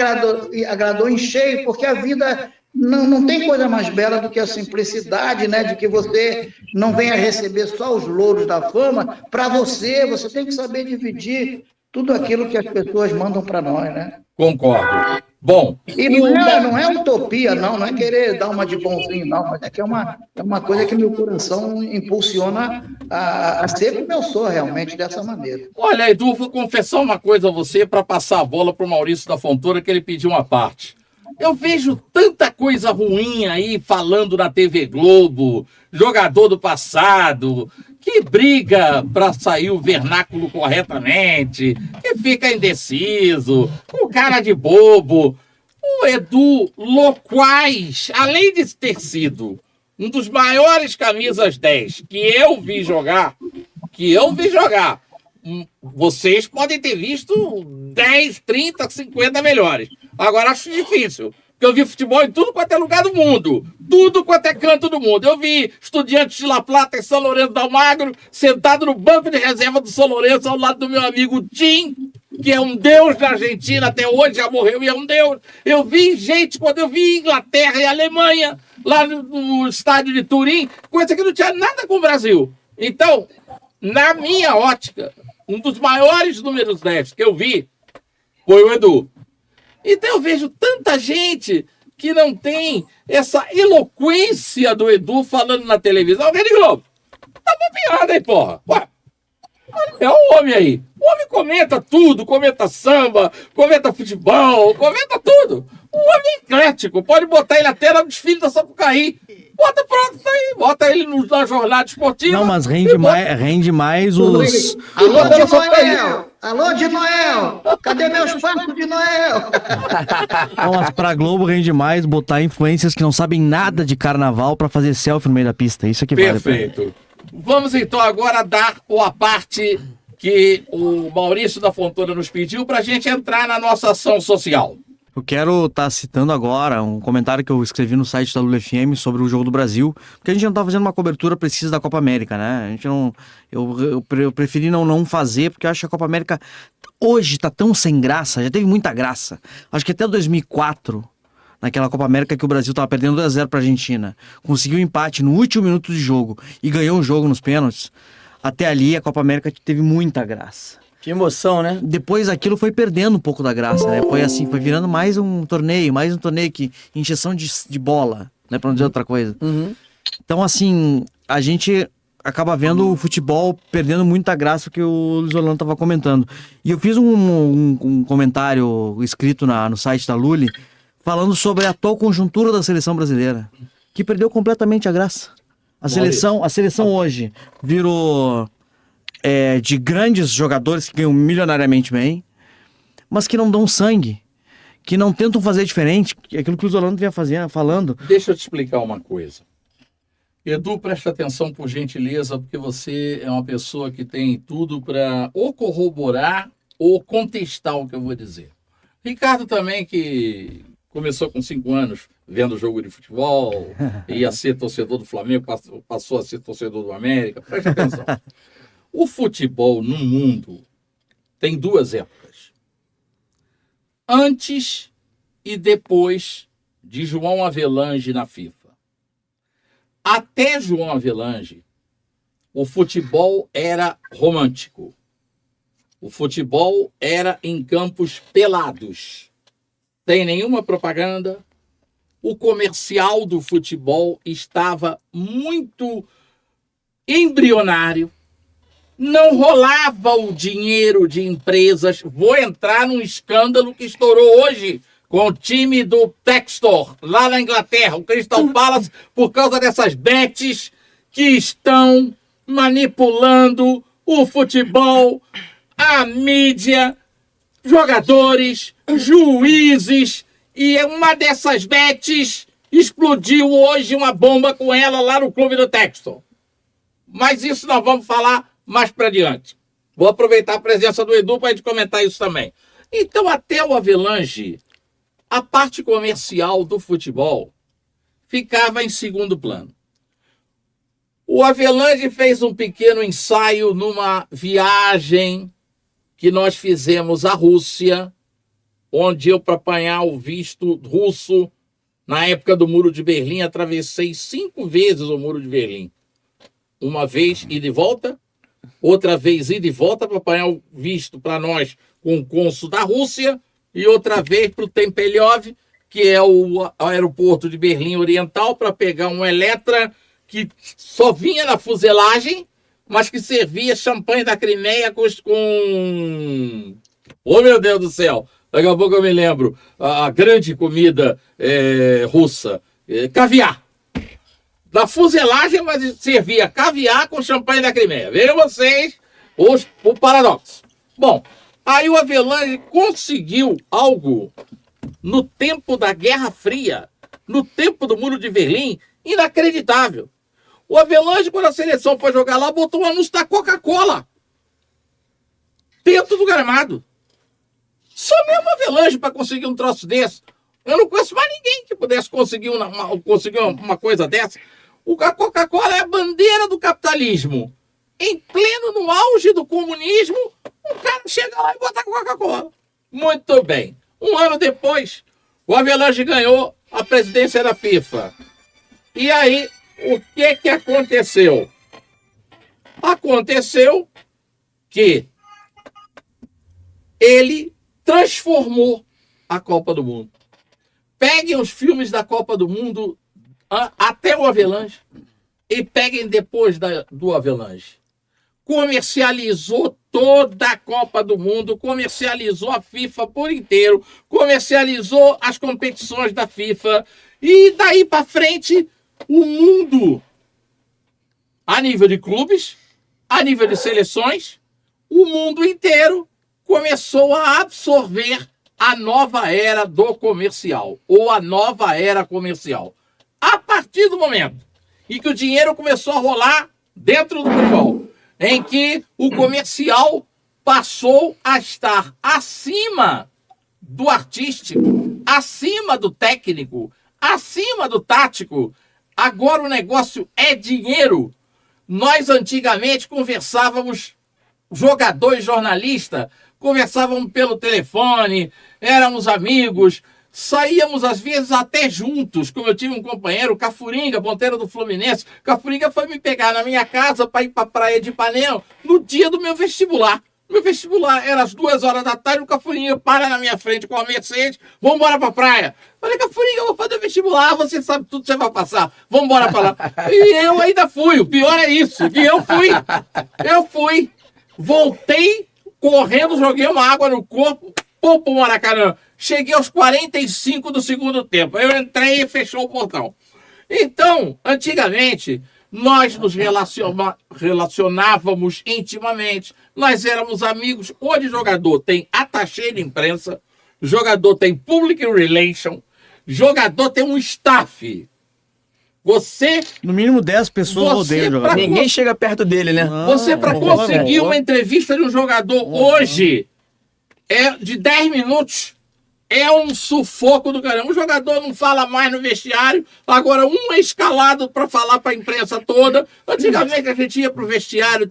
agradou em cheio, porque a vida não tem coisa mais bela do que a simplicidade, né? De que você não venha receber só os louros da fama para você tem que saber dividir tudo aquilo que as pessoas mandam para nós, né? Concordo. Bom. E não é utopia, não é querer dar uma de bonzinho, não, mas é que é uma coisa que meu coração impulsiona a ser como eu sou realmente, dessa maneira. Olha, Edu, vou confessar uma coisa a você para passar a bola para o Maurício da Fontoura, que ele pediu uma parte. Eu vejo tanta coisa ruim aí falando na TV Globo, jogador do passado, que briga para sair o vernáculo corretamente, que fica indeciso, com cara de bobo. O Edu Loquaz, além de ter sido um dos maiores camisas 10 que eu vi jogar, vocês podem ter visto 10, 30, 50 melhores. Agora acho difícil, porque eu vi futebol em tudo quanto é lugar do mundo. Tudo quanto é canto do mundo. Eu vi Estudiantes de La Plata e São Lourenço do Almagro, sentado no banco de reserva do São Lourenço, ao lado do meu amigo Tim, que é um deus da Argentina até hoje, já morreu e é um deus. Eu vi gente, quando eu vi Inglaterra e Alemanha, lá no estádio de Turim, coisa que não tinha nada com o Brasil. Então, na minha ótica, um dos maiores números 10 que eu vi foi o Edu. Então eu vejo tanta gente que não tem essa eloquência do Edu falando na televisão. Rede Globo, tá bobeada aí, porra. Ué, é o homem aí. O homem comenta tudo, comenta samba, comenta futebol, comenta tudo. O homem é eclético, pode botar ele até no desfile da Sapucaí. Bota pronto, tá aí. Bota ele na jornada esportiva. Não, mas rende mais os... Alô, de Noel! Alô, de Noel! Cadê meus fartos de Noel? Não, mas pra Globo rende mais botar influências que não sabem nada de carnaval pra fazer selfie no meio da pista. Isso é que vale. Perfeito. Vamos então agora dar a parte que o Maurício da Fontoura nos pediu pra gente entrar na nossa ação social. Eu quero estar citando agora um comentário que eu escrevi no site da Lula FM sobre o Jogo do Brasil, porque a gente não tá fazendo uma cobertura precisa da Copa América, né? A gente não... Eu preferi não fazer, porque eu acho que a Copa América hoje tá tão sem graça, já teve muita graça. Acho que até 2004, naquela Copa América que o Brasil tava perdendo 2-0 pra Argentina, conseguiu um empate no último minuto de jogo e ganhou o jogo nos pênaltis, até ali a Copa América teve muita graça. Que emoção, né? Depois aquilo foi perdendo um pouco da graça, né? Foi assim, foi virando mais um torneio que encheção de bola, né? Pra não dizer outra coisa. Uhum. Então, assim, a gente acaba vendo o futebol perdendo muita graça, que o Luiz Orlando estava comentando. E eu fiz um comentário escrito no site da Lully falando sobre a atual conjuntura da seleção brasileira, que perdeu completamente a graça. A seleção hoje virou... de grandes jogadores que ganham milionariamente bem, mas que não dão sangue, que não tentam fazer diferente, aquilo que o Zolando vinha falando. Deixa eu te explicar uma coisa. Edu, presta atenção por gentileza, porque você é uma pessoa que tem tudo para ou corroborar ou contestar o que eu vou dizer. Ricardo também, que começou com 5 anos vendo jogo de futebol, ia ser torcedor do Flamengo, passou a ser torcedor do América. Presta atenção. O futebol no mundo tem 2 épocas. Antes e depois de João Avelange na FIFA. Até João Avelange, o futebol era romântico. O futebol era em campos pelados, sem nenhuma propaganda. O comercial do futebol estava muito embrionário. Não rolava o dinheiro de empresas. Vou entrar num escândalo que estourou hoje com o time do Textor, lá na Inglaterra, o Crystal Palace, por causa dessas bets que estão manipulando o futebol, a mídia, jogadores, juízes. E uma dessas bets explodiu hoje uma bomba com ela lá no clube do Textor. Mas isso nós vamos falar mais para diante. Vou aproveitar a presença do Edu para a gente comentar isso também. Então, até o Avelange, a parte comercial do futebol ficava em segundo plano. O Avelange fez um pequeno ensaio numa viagem que nós fizemos à Rússia, onde eu, para apanhar o visto russo, na época do Muro de Berlim, atravessei 5 vezes o Muro de Berlim. Uma vez ida e volta, outra vez ida e volta para apanhar o visto para nós com o cônsul da Rússia, e outra vez para o Tempelhov, que é o aeroporto de Berlim Oriental, para pegar um Eletra que só vinha na fuselagem, mas que servia champanhe da Crimeia com... Oh, meu Deus do céu! Daqui a pouco eu me lembro. A grande comida russa. Caviar. Da fuselagem, mas servia caviar com champanhe da Crimeia. Vejam vocês o paradoxo. Bom, aí o Avelange conseguiu algo no tempo da Guerra Fria, no tempo do Muro de Berlim, inacreditável. O Avelange, quando a seleção foi jogar lá, botou um anúncio da Coca-Cola dentro do gramado. Só mesmo a Avelange para conseguir um troço desse. Eu não conheço mais ninguém que pudesse conseguir uma coisa dessa. A Coca-Cola é a bandeira do capitalismo. Em pleno, no auge do comunismo, um cara chega lá e bota a Coca-Cola. Muito bem. Um ano depois, o Avelange ganhou a presidência da FIFA. E aí, o que aconteceu? Aconteceu que ele transformou a Copa do Mundo. Peguem os filmes da Copa do Mundo até o Avelange e peguem depois do Avelange. Comercializou toda a Copa do Mundo, comercializou a FIFA por inteiro, comercializou as competições da FIFA e daí para frente o mundo, a nível de clubes, a nível de seleções, o mundo inteiro começou a absorver a nova era do comercial, ou a nova era comercial. A partir do momento em que o dinheiro começou a rolar dentro do futebol, em que o comercial passou a estar acima do artístico, acima do técnico, acima do tático, agora o negócio é dinheiro. Nós antigamente conversávamos, jogador e jornalista, conversávamos pelo telefone, éramos amigos, saíamos às vezes até juntos, como eu tive um companheiro, Cafuringa, ponteiro do Fluminense. Cafuringa foi me pegar na minha casa para ir para a praia de Ipanema no dia do meu vestibular. Meu vestibular era às 2h da tarde, o Cafuringa para na minha frente com a Mercedes, vamos embora para a praia. Falei, Cafuringa, eu vou fazer vestibular, você sabe tudo que você vai passar, vamos embora para lá. E eu ainda fui, o pior é isso, que eu fui, voltei, correndo, joguei uma água no corpo, pum pro Maracanã. Cheguei aos 45 do segundo tempo. Eu entrei e fechou o portão. Então, antigamente, nós nos relacionávamos intimamente. Nós éramos amigos. Hoje, jogador tem attaché de imprensa, jogador tem public relation, jogador tem um staff. Você... No mínimo 10 pessoas rodeiam o jogador. Ninguém chega perto dele, né? Você, para conseguir uma entrevista de um jogador hoje, é de 10 minutos, é um sufoco do caramba. O jogador não fala mais no vestiário, agora um é escalado para falar para a imprensa toda. Antigamente a gente ia para o vestiário,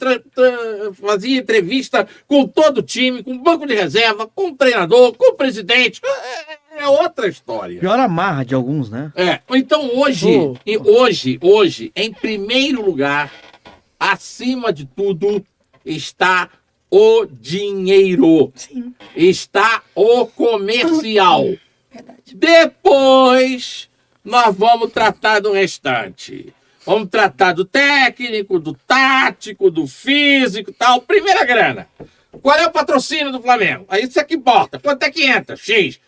fazia entrevista com todo o time, com o banco de reserva, com o treinador, com o presidente. É outra história. Pior a marra de alguns, né? Então hoje, em primeiro lugar, acima de tudo, está o dinheiro. Sim. Está o comercial. Verdade. Depois, nós vamos tratar do restante. Vamos tratar do técnico, do tático, do físico e tal. Primeira grana. Qual é o patrocínio do Flamengo? Aí isso aqui importa. Quanto é que entra? X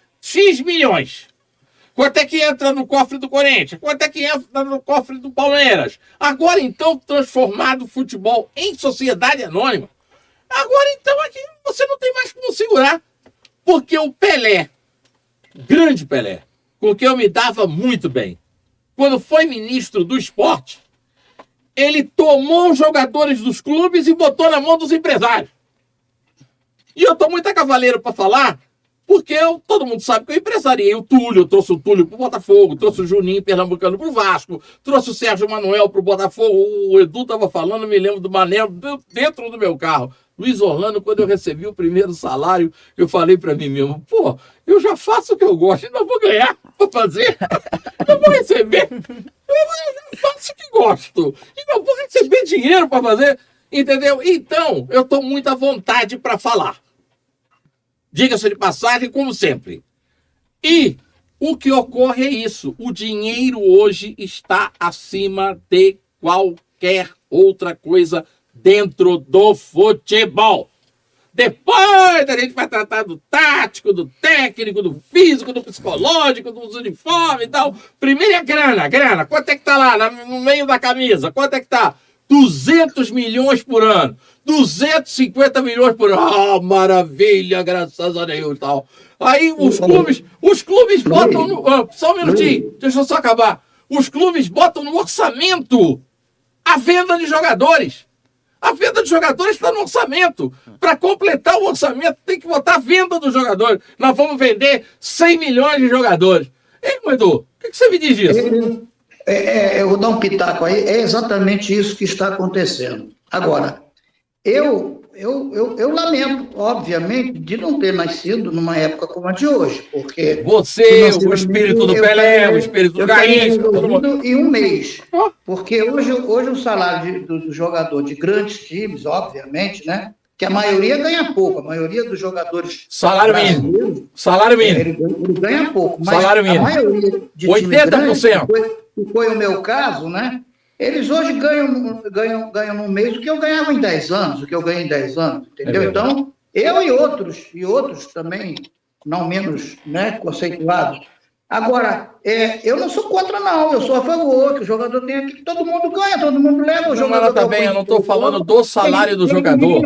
milhões. Quanto é que entra no cofre do Corinthians? Quanto é que entra no cofre do Palmeiras? Agora, então, transformado o futebol em sociedade anônima. Agora, então, aqui você não tem mais como segurar. Porque o Pelé, grande Pelé, com quem eu me dava muito bem, quando foi ministro do esporte, ele tomou os jogadores dos clubes e botou na mão dos empresários. E eu tô muito a cavaleiro para falar, porque todo mundo sabe que eu empresariei o Túlio, eu trouxe o Túlio pro Botafogo, trouxe o Juninho Pernambucano pro Vasco, trouxe o Sérgio Manuel pro Botafogo, o Edu tava falando, me lembro do Manel dentro do meu carro. Luiz Orlando, quando eu recebi o primeiro salário, eu falei para mim mesmo, pô, eu já faço o que eu gosto, ainda vou ganhar para fazer, eu vou receber, eu já faço o que gosto, ainda vou receber dinheiro para fazer, entendeu? Então, eu estou muito à vontade para falar. Diga-se de passagem, como sempre. E o que ocorre é isso, o dinheiro hoje está acima de qualquer outra coisa dentro do futebol. Depois a gente vai tratar do tático, do técnico, do físico, do psicológico, dos uniformes e tal. Primeiro é grana. Quanto é que tá lá no meio da camisa? Quanto é que tá? 200 milhões por ano. 250 milhões por ano. Ah, maravilha, graças a Deus e tal. Aí os clubes botam no... só um minutinho, deixa eu só acabar. Os clubes botam no orçamento a venda de jogadores. A venda de jogadores está no orçamento. Para completar o orçamento, tem que botar a venda dos jogadores. Nós vamos vender 100 milhões de jogadores. Ei, Edu, o que você me diz disso? Eu vou dar um pitaco aí. É exatamente isso que está acontecendo. Agora, eu lamento, obviamente, de não ter nascido numa época como a de hoje, porque... Você, o espírito do Pelé, o espírito do Garrincha... Em um mês, porque hoje o salário do jogador de grandes times, obviamente, né, que a maioria ganha pouco, a maioria dos jogadores... Salário mínimo. Ele ganha pouco, mas salário mínimo. A maioria de 80%. Times grandes, que foi o meu caso, né? Eles hoje ganham no mês o que eu ganhava em 10 anos, o que eu ganhei em 10 anos, entendeu? Então, eu e outros também, não menos, né, conceituados. Agora, eu não sou contra, não, eu sou a favor que o jogador tenha que todo mundo ganha, todo mundo leva o jogador. Também, eu não estou falando do salário do jogador.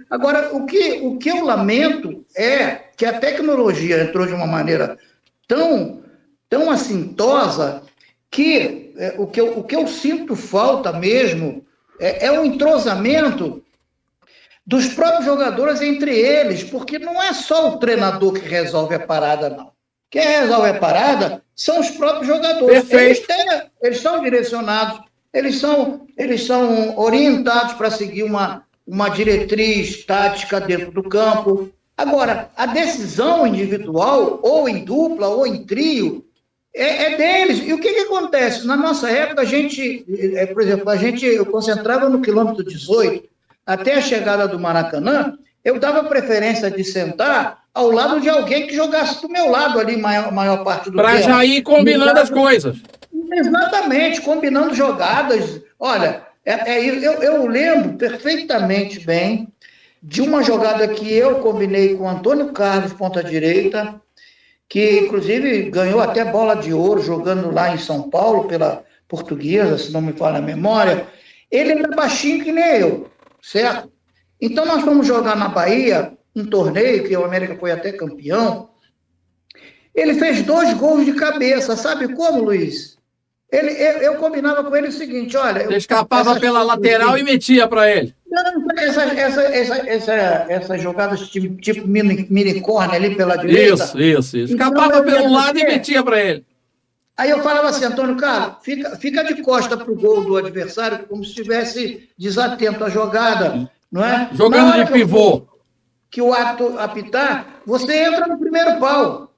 Agora, o que eu lamento é que a tecnologia entrou de uma maneira tão assintosa que o que eu sinto falta mesmo é o entrosamento dos próprios jogadores entre eles, porque não é só o treinador que resolve a parada, não. Quem resolve a parada são os próprios jogadores. Perfeito. Eles são direcionados, eles são orientados para seguir uma diretriz tática dentro do campo. Agora, a decisão individual, ou em dupla, ou em trio, é deles. E o que acontece? Na nossa época, por exemplo, eu concentrava no quilômetro 18, até a chegada do Maracanã, eu dava preferência de sentar ao lado de alguém que jogasse do meu lado ali, maior parte do tempo. Para já ir combinando as coisas. Exatamente, combinando jogadas. Olha, eu lembro perfeitamente bem de uma jogada que eu combinei com o Antônio Carlos, ponta-direita, que inclusive ganhou até bola de ouro jogando lá em São Paulo pela Portuguesa, se não me falha a memória. Ele era baixinho que nem eu, certo? Então nós fomos jogar na Bahia um torneio, que o América foi até campeão. Ele fez 2 gols de cabeça, sabe como, Luiz? Eu combinava com ele o seguinte, olha... Ele escapava pela lateral e metia para ele. Essas jogadas tipo minicórnio ali pela direita. Isso. Escapava pelo lado e metia para ele. Aí eu falava assim, Antônio Carlos, fica de costa pro gol do adversário, como se estivesse desatento à jogada, não é? Jogando de pivô. Que o ato apitar, você entra no primeiro pau.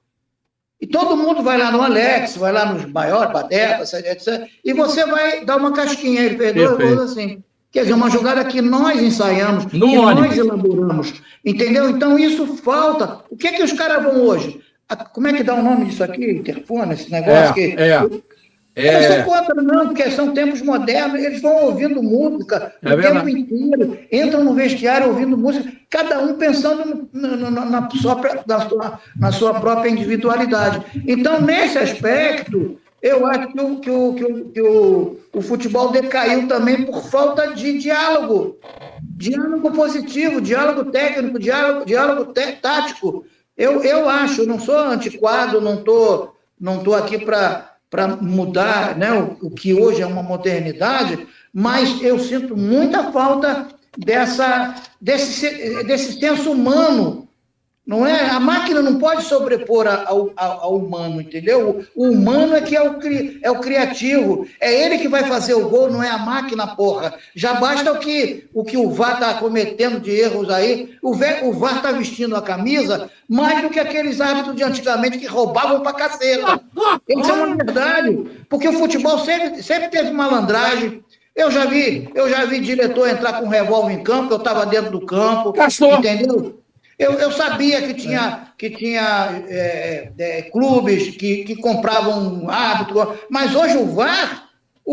E todo mundo vai lá no Alex, vai lá nos maiores, Badetas, etc. E você vai dar uma casquinha. Ele fez 2 gols assim. Quer dizer, uma jogada que nós ensaiamos, nós elaboramos. Entendeu? Então, isso falta. O que é que os caras vão hoje? Como é que dá o nome disso aqui? Interfone, esse negócio que... Eu não sou contra, não, porque são tempos modernos, eles vão ouvindo música o tempo inteiro, entram no vestiário ouvindo música, cada um pensando na sua própria individualidade. Então, nesse aspecto, eu acho que o futebol decaiu também por falta de diálogo positivo, diálogo técnico, diálogo tático. Eu acho, eu não sou antiquado, não tô aqui para mudar, né, o que hoje é uma modernidade, mas eu sinto muita falta desse senso humano. Não é? A máquina não pode sobrepor ao humano, entendeu? O humano é que é o criativo. É ele que vai fazer o gol, não é a máquina, porra. Já basta o que o VAR está cometendo de erros aí. O VAR está vestindo a camisa mais do que aqueles árbitros de antigamente que roubavam pra caceta. Isso é uma verdade. Porque o futebol sempre teve malandragem. Eu já vi diretor entrar com um revólver em campo, eu estava dentro do campo. Castor. Entendeu? Eu sabia que tinha clubes que compravam árbitro, mas hoje o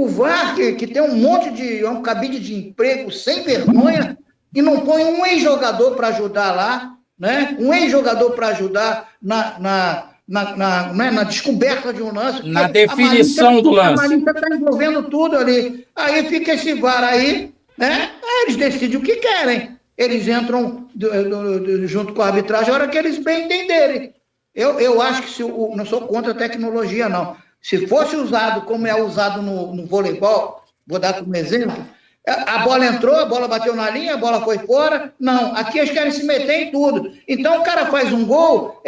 VAR que tem um monte de um cabide de emprego sem vergonha e não põe um ex-jogador para ajudar lá, né? Um ex-jogador para ajudar na descoberta de um lance. Na definição do lance. A Malícia está envolvendo tudo ali. Aí fica esse VAR aí, né? Aí eles decidem o que querem. Eles entram junto com a arbitragem a hora que eles bem entenderem. Eu acho que não sou contra a tecnologia, não. Se fosse usado como é usado no voleibol, vou dar como exemplo, a bola entrou, a bola bateu na linha, a bola foi fora. Não, aqui eles querem se meter em tudo. Então o cara faz um gol,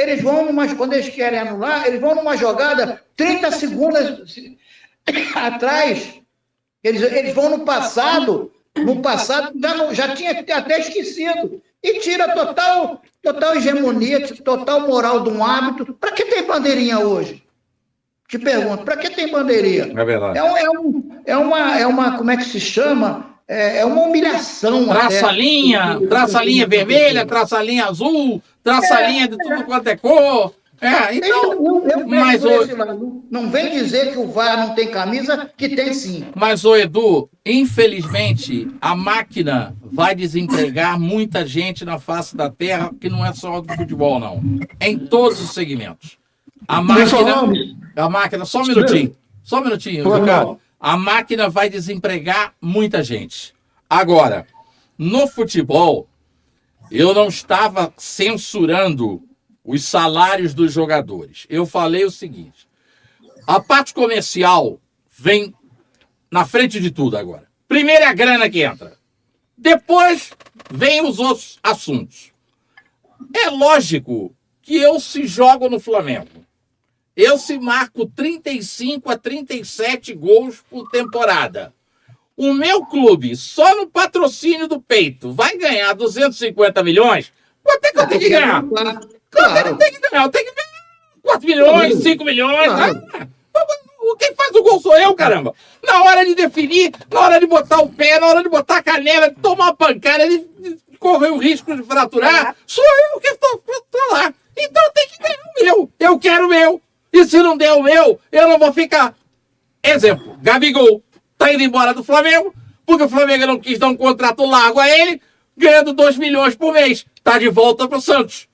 quando eles querem anular, eles vão numa jogada 30 segundos atrás, eles vão no passado já tinha até esquecido. E tira total hegemonia, total moral de um árbitro. Para que tem bandeirinha hoje? Te pergunto, para que tem bandeirinha? É verdade. É uma como é que se chama? É uma humilhação. Traça a linha vermelha, traça a linha azul, traça a linha de tudo quanto é cor. Então, mas não vem dizer que o VAR não tem camisa, que tem sim. Mas, Edu, infelizmente, a máquina vai desempregar muita gente na face da terra, que não é só do futebol, não. É em todos os segmentos. A máquina, só um minutinho, Ricardo. A máquina vai desempregar muita gente. Agora, no futebol, eu não estava censurando os salários dos jogadores. Eu falei o seguinte: a parte comercial vem na frente de tudo agora. Primeiro é a grana que entra. Depois vem os outros assuntos. É lógico que eu se jogo no Flamengo. Eu se marco 35 a 37 gols por temporada. O meu clube, só no patrocínio do peito, vai ganhar 250 milhões? Quanto é que eu tenho que ganhar? Claro. Eu tenho que ganhar 4 milhões, 5 milhões. Claro. Quem faz o gol sou eu, caramba. Na hora de definir, na hora de botar o pé, na hora de botar a canela, de tomar uma pancada, de correr o risco de fraturar, sou eu que estou lá. Então tem que ganhar o meu. Eu quero o meu. E se não der o meu, eu não vou ficar. Exemplo, Gabigol tá indo embora do Flamengo, porque o Flamengo não quis dar um contrato largo a ele, ganhando 2 milhões por mês. Tá de volta pro Santos.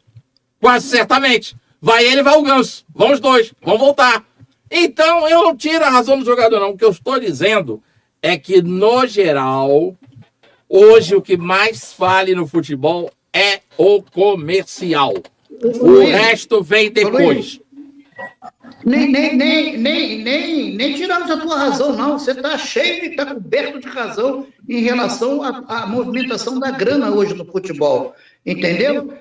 Quase certamente. Vai ele, vai o Ganso. Vão os dois. Vão voltar. Então, eu não tiro a razão do jogador, não. O que eu estou dizendo é que, no geral, hoje o que mais vale no futebol é o comercial. O resto vem depois. Nem tiramos a tua razão, não. Você está está coberto de razão em relação à movimentação da grana hoje no futebol. Entendeu?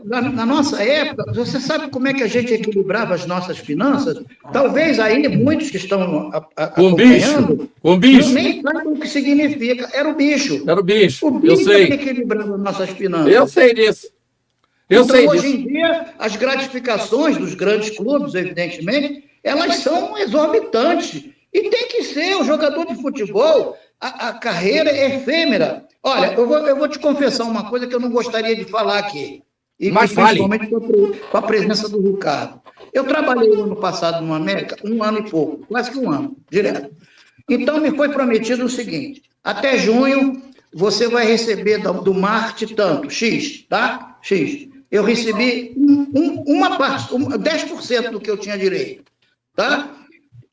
Na nossa época, você sabe como é que a gente equilibrava as nossas finanças? Talvez aí muitos que estão acompanhando nem sabem o que significa. Era o bicho. Era o bicho. O bicho eu sei. Equilibrava as nossas finanças. Eu sei disso. Hoje em dia, as gratificações dos grandes clubes, evidentemente, elas são exorbitantes. E tem que ser. O jogador de futebol, a carreira é efêmera. Olha, eu vou te confessar uma coisa que eu não gostaria de falar aqui. Mas principalmente com a presença do Ricardo. Eu trabalhei no ano passado no América, 1 ano e pouco, quase que 1 ano, direto. Então, me foi prometido o seguinte: até junho, você vai receber do marketing tanto, X, tá? X. Eu recebi uma parte, 10% do que eu tinha direito, tá?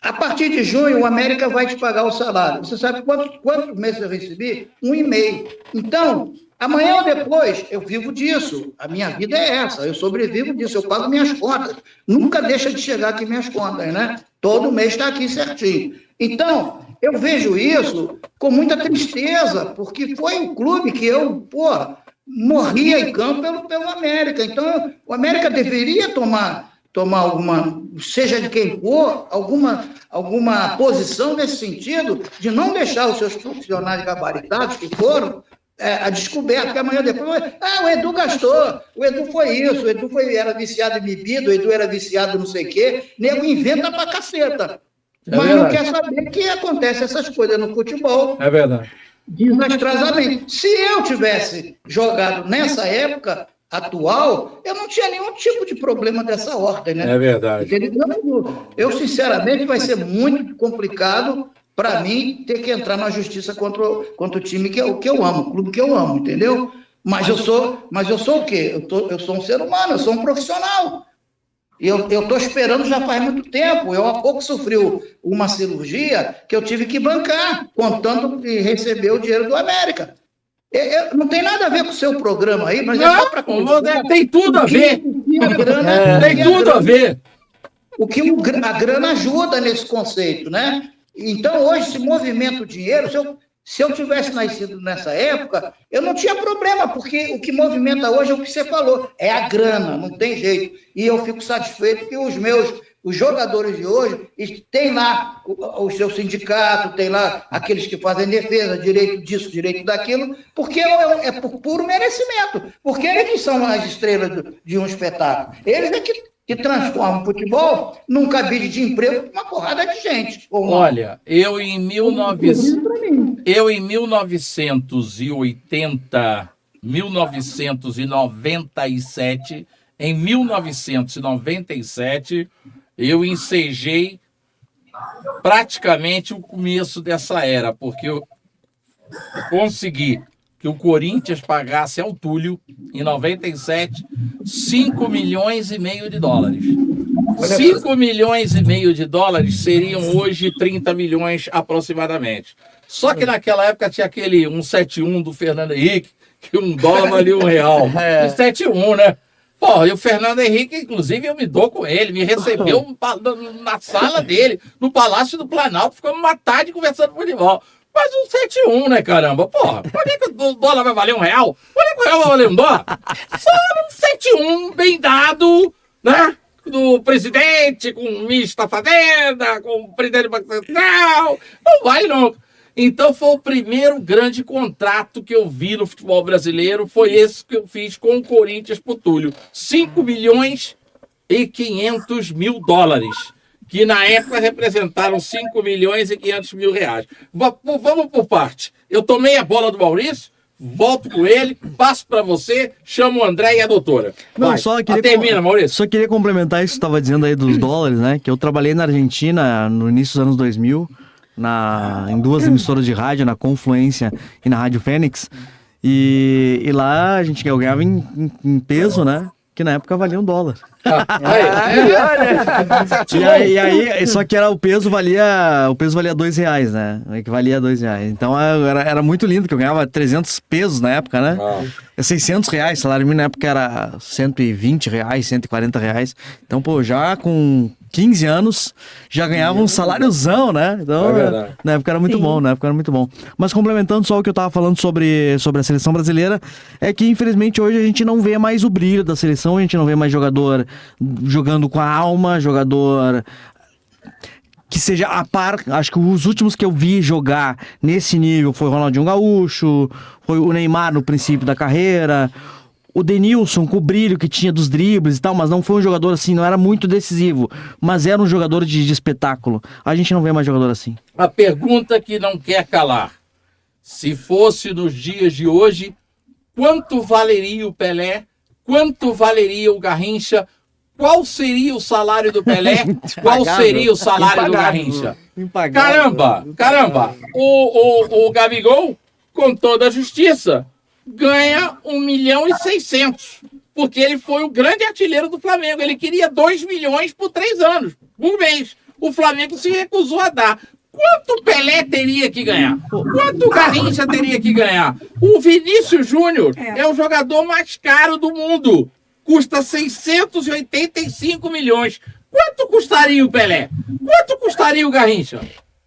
A partir de junho, o América vai te pagar o salário. Você sabe quantos meses eu recebi? 1,5. Então, amanhã ou depois, eu vivo disso. A minha vida é essa. Eu sobrevivo disso. Eu pago minhas contas. Nunca deixa de chegar aqui minhas contas, né? Todo mês está aqui certinho. Então, eu vejo isso com muita tristeza, porque foi um clube que eu, morria em campo pelo América. Então, o América deveria tomar alguma, seja de quem for, alguma posição nesse sentido, de não deixar os seus profissionais gabaritados que foram a descoberta, que amanhã depois, o Edu gastou, o Edu foi isso, o Edu era viciado em bebida, o Edu era viciado em não sei o quê, nego inventa pra caceta. Mas não quer saber que acontece essas coisas no futebol. É verdade. Desastrosamente. Se eu tivesse jogado nessa época atual, eu não tinha nenhum tipo de problema dessa ordem, né? É verdade. Eu, sinceramente, vai ser muito complicado para mim ter que entrar na justiça contra o time que eu amo, o clube que eu amo, entendeu? Mas eu sou o quê? Eu sou um ser humano, eu sou um profissional. Eu estou esperando já faz muito tempo. Eu há pouco sofri uma cirurgia que eu tive que bancar, contando que receber o dinheiro do América. Não tem nada a ver com o seu programa aí, mas não, é só para... Tem tudo a ver. Tem tudo a ver. O que a grana ajuda nesse conceito, né? Então, hoje, se movimenta o dinheiro, se eu tivesse nascido nessa época, eu não tinha problema, porque o que movimenta hoje é o que você falou, é a grana, não tem jeito. E eu fico satisfeito que os jogadores de hoje têm lá o seu sindicato, tem lá aqueles que fazem defesa, direito disso, direito daquilo, porque é por puro merecimento, porque eles que são as estrelas de um espetáculo. Eles é que transformam o futebol num cabide de emprego para uma porrada de gente. Olha, eu em 1997, eu ensejei praticamente o começo dessa era, porque eu consegui que o Corinthians pagasse ao Túlio, em 97, 5 milhões e meio de dólares. 5 milhões e meio de dólares seriam hoje 30 milhões aproximadamente. Só que naquela época tinha aquele 171 do Fernando Henrique, que $1 valia R$1. 171, né? Pô, e o Fernando Henrique, inclusive, eu me dou com ele, me recebeu na sala dele, no Palácio do Planalto, ficamos uma tarde conversando futebol. Mas 171, né, caramba? Porra, por que o dólar vai valer R$1? Por que o real vai valer $1? Só 171 bem dado, né? Do presidente, com o ministro da Fazenda, com o presidente do Banco Central. Não vale nunca. Então foi o primeiro grande contrato que eu vi no futebol brasileiro, foi esse que eu fiz com o Corinthians pro Túlio. 5 milhões e 500 mil dólares. Que na época representaram 5 milhões e 500 mil reais. Vamos por parte. Eu tomei a bola do Maurício, volto com ele, passo para você, chamo o André e a doutora. Não, vai. só queria termina, Maurício. Só queria complementar isso que você estava dizendo aí dos dólares, né? Que eu trabalhei na Argentina no início dos anos 2000, em 2 emissoras de rádio, na Confluência e na Rádio Fênix. E lá a gente ganhava em peso, né? Que na época valia $1. E aí, só que o peso valia R$2, né? O que valia R$2. Então era muito lindo, que eu ganhava 300 pesos na época, né? R$600, salário mínimo na época era R$120, R$140. Então, pô, já com 15 anos, já ganhava um saláriozão, né? Então, na época era muito bom, Mas complementando só o que eu tava falando sobre a seleção brasileira, é que infelizmente hoje a gente não vê mais o brilho da seleção, a gente não vê mais jogador jogando com a alma, jogador que seja a par. Acho que os últimos que eu vi jogar nesse nível foi o Ronaldinho Gaúcho, foi o Neymar no princípio da carreira, o Denilson com o brilho que tinha dos dribles e tal, mas não foi um jogador assim, não era muito decisivo, mas era um jogador de espetáculo. A gente não vê mais jogador assim. A pergunta que não quer calar: se fosse nos dias de hoje, quanto valeria o Pelé? Quanto valeria o Garrincha? Qual seria o salário do Pelé? Qual seria o salário do Garrincha? Caramba! O Gabigol, com toda a justiça, ganha 1.600.000, porque ele foi o grande artilheiro do Flamengo. Ele queria 2 milhões por 3 anos, por mês. O Flamengo se recusou a dar. Quanto o Pelé teria que ganhar? Quanto o Garrincha teria que ganhar? O Vinícius Júnior é o jogador mais caro do mundo. Custa 685 milhões. Quanto custaria o Pelé? Quanto custaria o Garrincha?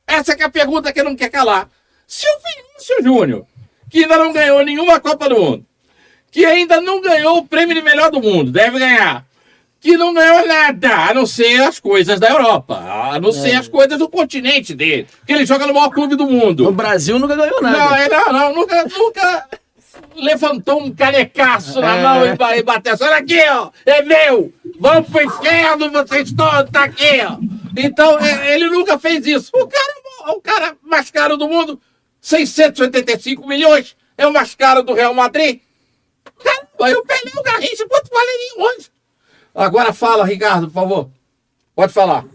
Essa que é a pergunta que não quer calar. Se o Vinícius Júnior, que ainda não ganhou nenhuma Copa do Mundo, que ainda não ganhou o prêmio de melhor do mundo, deve ganhar, que não ganhou nada, a não ser as coisas da Europa, a não ser as coisas do continente dele, que ele joga no maior clube do mundo. No Brasil nunca ganhou nada. Não, nunca levantou um canecaço na mão e bateu. Olha aqui, ó, é meu, vamos pro inferno, vocês todos, tá aqui, ó. Então, ele nunca fez isso. O cara mais caro do mundo, 685 milhões, é o mais caro do Real Madrid. Caramba, eu peguei o Garrincha, quanto valeria hoje? Agora fala, Ricardo, por favor. Pode falar.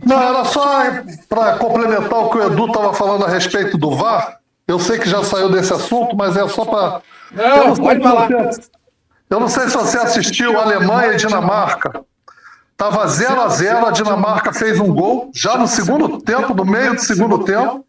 Não, era só para complementar o que o Edu estava falando a respeito do VAR. Eu sei que já saiu desse assunto, mas é só para... Não, pode falar. Eu não sei se você assistiu Alemanha e Dinamarca. Estava 0-0, a Dinamarca fez um gol, já no segundo tempo, no meio do segundo tempo.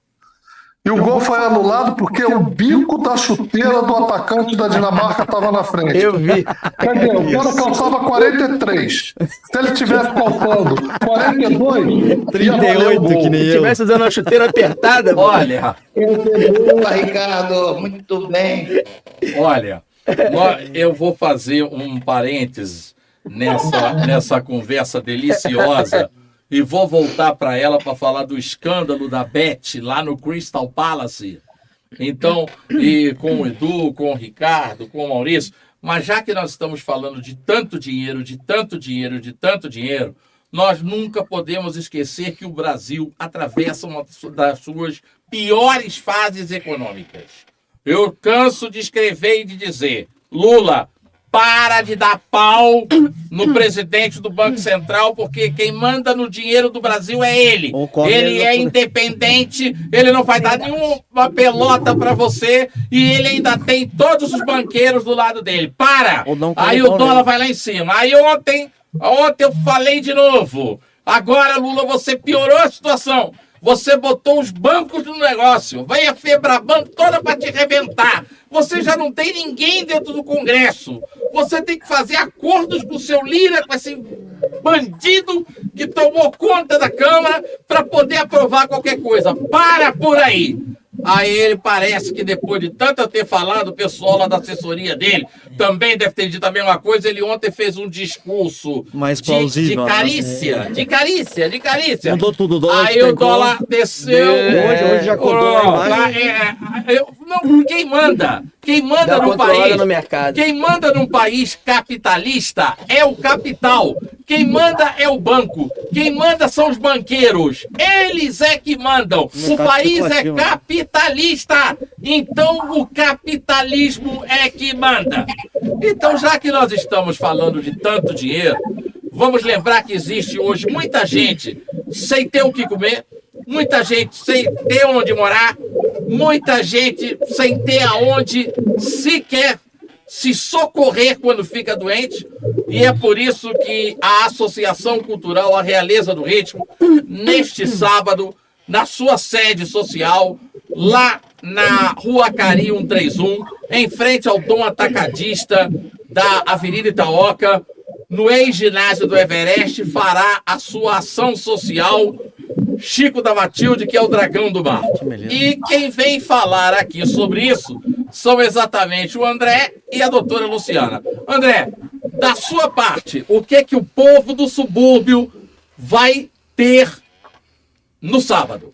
E o gol foi anulado porque o bico da chuteira do atacante da Dinamarca estava na frente. Eu vi. Quer dizer, o cara calçava 43. Se ele tivesse calçando 42, 38, que nem Se eu. tivesse usando uma chuteira apertada, Olha, Boa, Ricardo, muito bem. olha, eu vou fazer um parênteses nessa conversa deliciosa e vou voltar para ela para falar do escândalo da Bet lá no Crystal Palace. Então, e com o Edu, com o Ricardo, com o Maurício, mas já que nós estamos falando de tanto dinheiro, nós nunca podemos esquecer que o Brasil atravessa uma das suas piores fases econômicas. Eu canso de escrever e de dizer, Lula, para de dar pau no presidente do Banco Central, porque quem manda no dinheiro do Brasil é ele. Ele é independente, ele não vai dar nenhuma pelota para você e ele ainda tem todos os banqueiros do lado dele. Para! Aí o dólar vai lá em cima. Aí ontem eu falei de novo. Agora, Lula, você piorou a situação. Você botou os bancos no negócio. Vai a Febraban toda para te arrebentar. Você já não tem ninguém dentro do Congresso. Você tem que fazer acordos com o seu Lira, com esse bandido que tomou conta da Câmara para poder aprovar qualquer coisa. Para por aí. Aí ele parece que depois de tanto eu ter falado, o pessoal lá da assessoria dele também deve ter dito a mesma coisa. Ele ontem fez um discurso mais plausível, de carícia. Mudou tudo, o dólar aí o dólar desceu. Hoje já acordou lá embaixo. Quem manda? Quem manda no país? Quem manda num país capitalista é o capital. Quem manda é o banco. Quem manda são os banqueiros. Eles é que mandam. O país é capitalista. Então o capitalismo é que manda. Então, já que nós estamos falando de tanto dinheiro, vamos lembrar que existe hoje muita gente sem ter o que comer, muita gente sem ter onde morar, muita gente sem ter aonde sequer se socorrer quando fica doente, e é por isso que a Associação Cultural A Realeza do Ritmo, neste sábado, na sua sede social, lá na Rua Cari 131, em frente ao Dom Atacadista da Avenida Itaoca, no ex-ginásio do Everest, fará a sua ação social Chico da Matilde, que é o Dragão do Mar. E quem vem falar aqui sobre isso são exatamente o André e a doutora Luciana. André, da sua parte, o que o povo do subúrbio vai ter no sábado?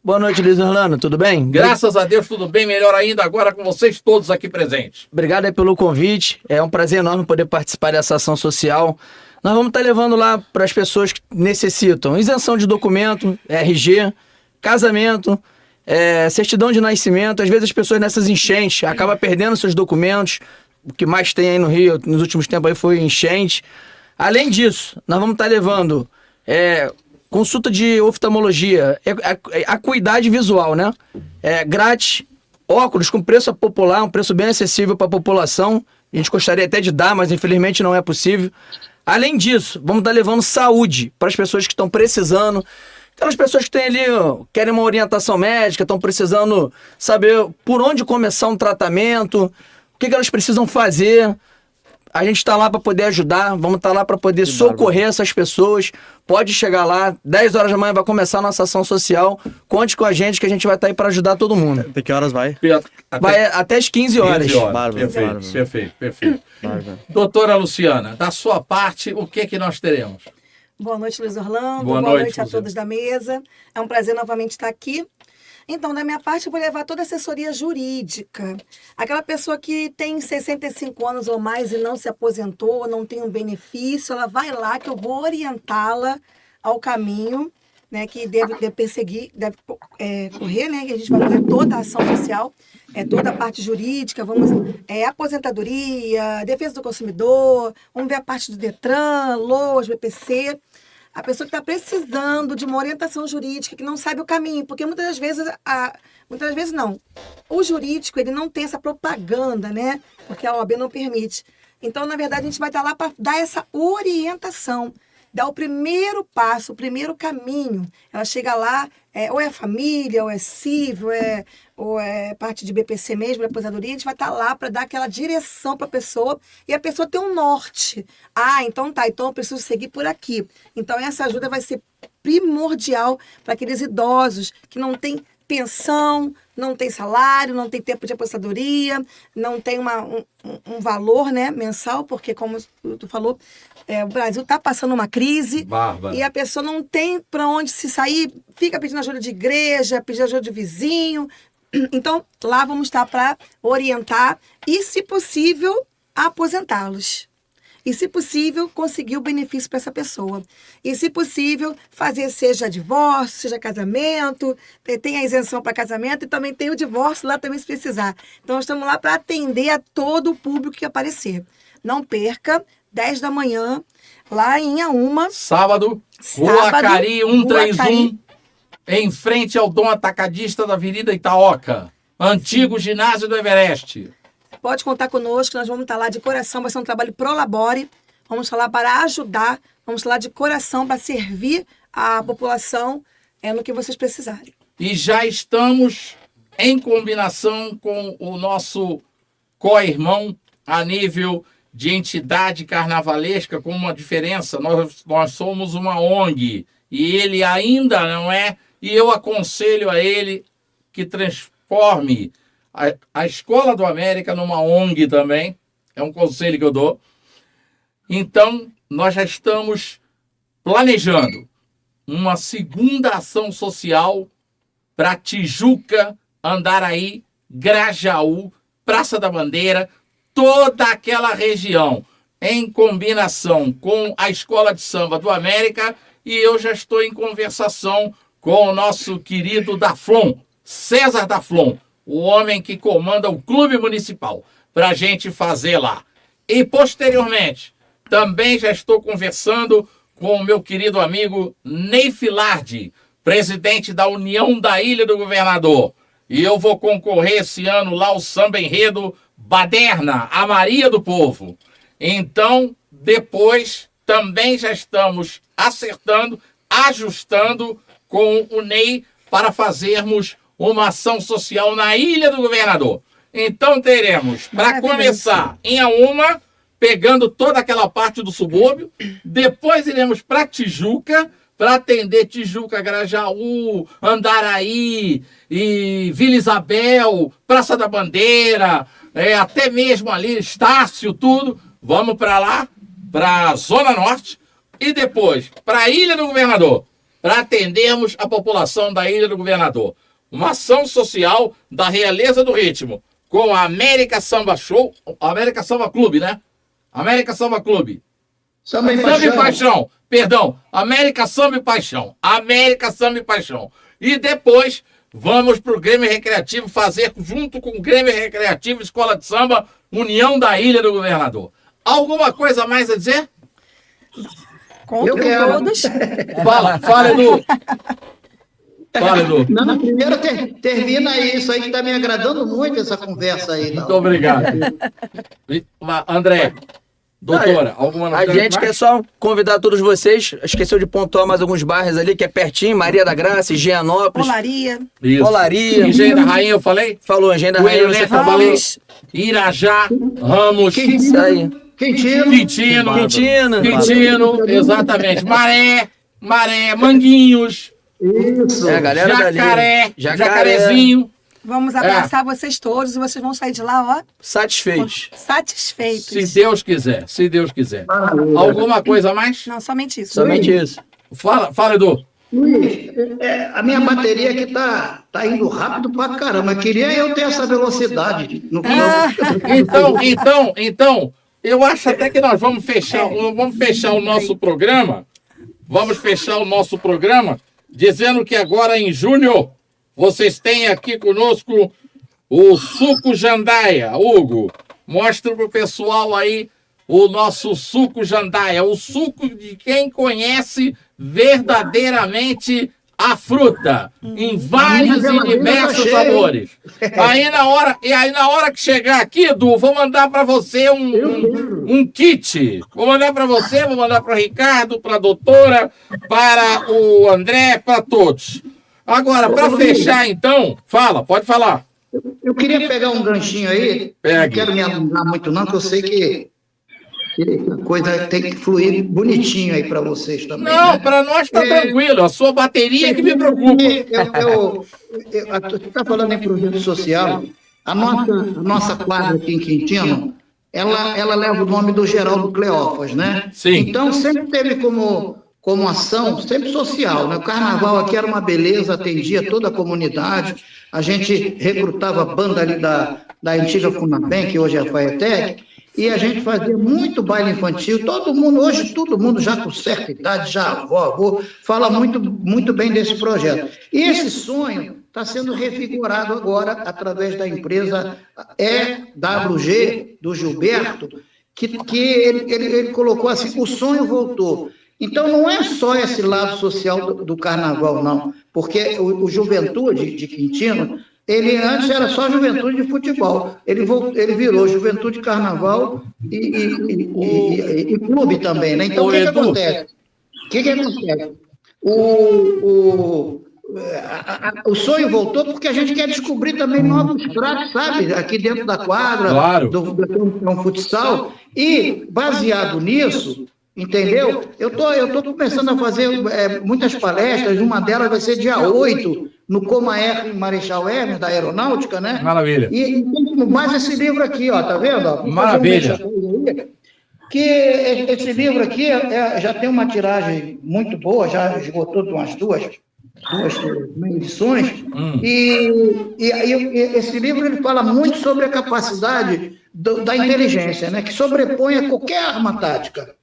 Boa noite, Luiz Orlando, tudo bem? Graças a Deus, tudo bem, melhor ainda agora com vocês todos aqui presentes. Obrigado aí pelo convite, é um prazer enorme poder participar dessa ação social. Nós vamos estar levando lá para as pessoas que necessitam isenção de documento, RG, casamento, certidão de nascimento. Às vezes as pessoas nessas enchentes acabam perdendo seus documentos. O que mais tem aí no Rio nos últimos tempos aí foi enchente. Além disso, nós vamos estar levando consulta de oftalmologia, acuidade visual, né? Grátis, óculos com preço popular, um preço bem acessível para a população. A gente gostaria até de dar, mas infelizmente não é possível. Além disso, vamos estar levando saúde para as pessoas que estão precisando. Aquelas pessoas que têm ali, querem uma orientação médica, estão precisando saber por onde começar um tratamento, o que elas precisam fazer. A gente está lá para poder ajudar, vamos estar lá para poder socorrer essas pessoas. Pode chegar lá, 10 horas da manhã vai começar a nossa ação social. Conte com a gente que a gente vai estar aí para ajudar todo mundo. Até que horas vai? Vai até as 15 horas. 15 horas. Bárbaro, Perfeito, bárbaro. perfeito. Bárbaro. Doutora Luciana, da sua parte, o que nós teremos? Boa noite, Luiz Orlando. Boa Boa noite, noite a Luciana. todos da mesa. É um prazer novamente estar aqui. Então, da minha parte, eu vou levar toda a assessoria jurídica. Aquela pessoa que tem 65 anos ou mais e não se aposentou, não tem um benefício, ela vai lá que eu vou orientá-la ao caminho, né, que deve perseguir, deve correr, né, que a gente vai fazer toda a ação social, toda a parte jurídica, vamos, aposentadoria, defesa do consumidor, vamos ver a parte do Detran, LOAS, BPC. A pessoa que está precisando de uma orientação jurídica, que não sabe o caminho, porque muitas vezes não. O jurídico, ele não tem essa propaganda, né? Porque a OAB não permite. Então, na verdade, a gente vai estar lá para dar essa orientação, dar o primeiro passo, o primeiro caminho. Ela chega lá, ou é família, ou é civil, ou é parte de BPC mesmo, de aposentadoria, a gente vai estar lá para dar aquela direção para a pessoa e a pessoa ter um norte. Então eu preciso seguir por aqui. Então essa ajuda vai ser primordial para aqueles idosos que não têm pensão, não tem salário, não tem tempo de aposentadoria, não tem um valor, né, mensal, porque como tu falou, o Brasil está passando uma crise. Bárbara. E a pessoa não tem para onde se sair, fica pedindo ajuda de igreja, pedindo ajuda de vizinho. Então, lá vamos estar para orientar e, se possível, aposentá-los. E, se possível, conseguir o benefício para essa pessoa. E, se possível, fazer seja divórcio, seja casamento, tem a isenção para casamento e também tem o divórcio lá também se precisar. Então, nós estamos lá para atender a todo o público que aparecer. Não perca, 10 da manhã, lá em Inhaúma. Sábado, Rua Acari 131, Acari. em frente ao Dom Atacadista da Avenida Itaoca, antigo ginásio do Everest. Pode contar conosco, nós vamos estar lá de coração, vai ser um trabalho prolabore, vamos estar lá para ajudar, vamos estar lá de coração para servir a população no que vocês precisarem. E já estamos em combinação com o nosso co-irmão a nível de entidade carnavalesca, com uma diferença, nós somos uma ONG e ele ainda não é, e eu aconselho a ele que transforme a Escola do América numa ONG também, é um conselho que eu dou. Então, nós já estamos planejando uma segunda ação social para Tijuca, Andaraí, Grajaú, Praça da Bandeira, toda aquela região, em combinação com a Escola de Samba do América, e eu já estou em conversação com o nosso querido Daflon, César Daflon, o homem que comanda o Clube Municipal, para a gente fazer lá. E, posteriormente, também já estou conversando com o meu querido amigo Ney Filardi, presidente da União da Ilha do Governador. E eu vou concorrer esse ano lá ao Samba Enredo Baderna, a Maria do Povo. Então, depois, também já estamos acertando, ajustando com o Ney para fazermos uma ação social na Ilha do Governador. Então, teremos, para começar, em Inhaúma, pegando toda aquela parte do subúrbio. Depois iremos para Tijuca, para atender Tijuca, Grajaú, Andaraí, e Vila Isabel, Praça da Bandeira, até mesmo ali, Estácio, tudo. Vamos para lá, para a Zona Norte, e depois para a Ilha do Governador, para atendermos a população da Ilha do Governador. Uma ação social da Realeza do Ritmo, com a América Samba Show, América Samba Clube, né? América Samba Clube. Samba e Samba e Paixão. Paixão, perdão. América Samba e Paixão. América Samba e Paixão. E depois vamos para o Grêmio Recreativo fazer, junto com o Grêmio Recreativo Escola de Samba, União da Ilha do Governador. Alguma coisa mais a dizer? Conto Eu com quero. todos. Fala, Edu. Fala, Edu. Não, primeiro termina isso aí que está me agradando muito essa conversa aí. Muito obrigado. André, doutora, alguma A novidade gente mais? quer só convidar todos vocês, esqueceu de pontuar mais alguns bairros ali, que é pertinho, Maria da Graça, Higienópolis, Olaria. Isso. Olaria. Engenho da Rainha, eu falei? Falou, Engenho da Coelho Rainha, você Neto, falou. falei. Irajá, Ramos. Isso aí. Quintino. Quintino, exatamente. Maré, Manguinhos, Isso. É, a galera dali. Jacarezinho. Vamos abraçar vocês todos e vocês vão sair de lá, ó, Satisfeitos. satisfeitos. Se Deus quiser, se Deus quiser. Alguma coisa a mais? Não, somente isso. Somente isso. Fala, Edu. Luiz, a minha bateria aqui tá indo rápido pra caramba. Queria eu ter essa velocidade. Então, eu acho até que nós vamos fechar o nosso programa. Vamos fechar o nosso programa dizendo que agora em julho vocês têm aqui conosco o Suco Jandaia. Hugo, mostra pro pessoal aí o nosso Suco Jandaia, o suco de quem conhece verdadeiramente a fruta, em vários e diversos sabores. Aí na hora que chegar aqui, Edu, vou mandar para você um kit. Vou mandar para você, vou mandar para o Ricardo, para a doutora, para o André, para todos. Agora, para fechar, então, pode falar. Eu queria pegar um ganchinho aí. Pegue. Não quero me alongar muito, não, que eu sei que a coisa tem que fluir bonitinho aí para vocês também. Não, né? para nós está tranquilo. A sua bateria que me preocupa. Você está falando em projeto social. A nossa quadra aqui em Quintino, ela leva o nome do Geraldo Cleófas, né? Sim. Então, sempre teve como ação, sempre social, né? O carnaval aqui era uma beleza, atendia toda a comunidade, a gente recrutava a banda ali da antiga Funabem, que hoje é a Faetec, e a gente fazia muito baile infantil, hoje todo mundo já com certa idade, já avô, fala muito bem desse projeto. E esse sonho está sendo revigorado agora através da empresa EWG, do Gilberto, que ele colocou assim, o sonho voltou. Então, não é só esse lado social do carnaval, não, porque o Juventude de Quintino, ele antes era só Juventude de Futebol, ele virou Juventude Carnaval e clube também, né? Então, o que acontece? O sonho voltou porque a gente quer descobrir também novos craques, sabe? Aqui dentro da quadra, claro, do futsal, e baseado nisso... Entendeu? Eu tô começando a fazer muitas palestras, uma delas vai ser dia 8, no Comaer, em Marechal Hermes, da Aeronáutica, né? Maravilha. E tem mais esse livro aqui, ó, tá vendo? Ó? Maravilha. Que esse livro aqui já tem uma tiragem muito boa, já esgotou de umas duas edições, e esse livro ele fala muito sobre a capacidade da inteligência, né? Que sobrepõe a qualquer arma tática.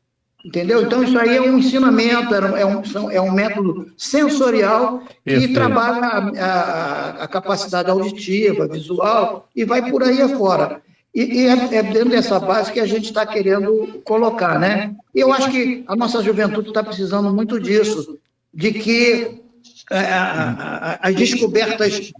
Entendeu? Então, isso aí é um ensinamento, é um método sensorial que trabalha a capacidade auditiva, visual, e vai por aí afora. E é dentro dessa base que a gente está querendo colocar, né? E eu acho que a nossa juventude está precisando muito disso, de que as descobertas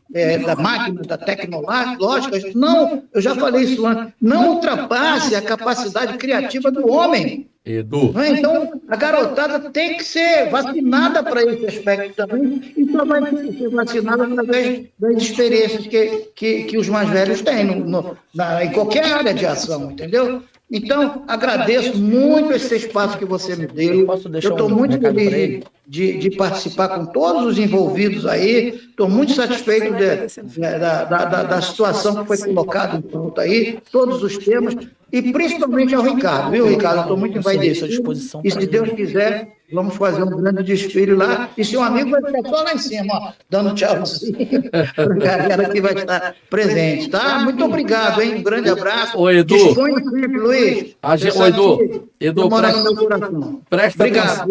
da máquina, da tecnológica, não, eu já falei isso antes, não ultrapasse a capacidade criativa do homem. Edu. Então, a garotada tem que ser vacinada para esse aspecto também, e só vai ser vacinada através das experiências que os mais velhos têm em qualquer área de ação, entendeu? Então, agradeço muito esse espaço que você me deu. Eu estou muito feliz de participar com todos os envolvidos aí. Estou muito satisfeito da situação que foi colocada em pauta aí, todos os temas, e principalmente ao Ricardo, viu, Ricardo? Estou muito envaidecido. E se Deus quiser, vamos fazer um grande desfile lá. E seu amigo vai ficar só lá em cima, ó, dando tchauzinho para a galera que vai estar presente, tá? Muito obrigado, hein? Um grande abraço. Ô, Edu. Disponha sempre, Luiz. Edu,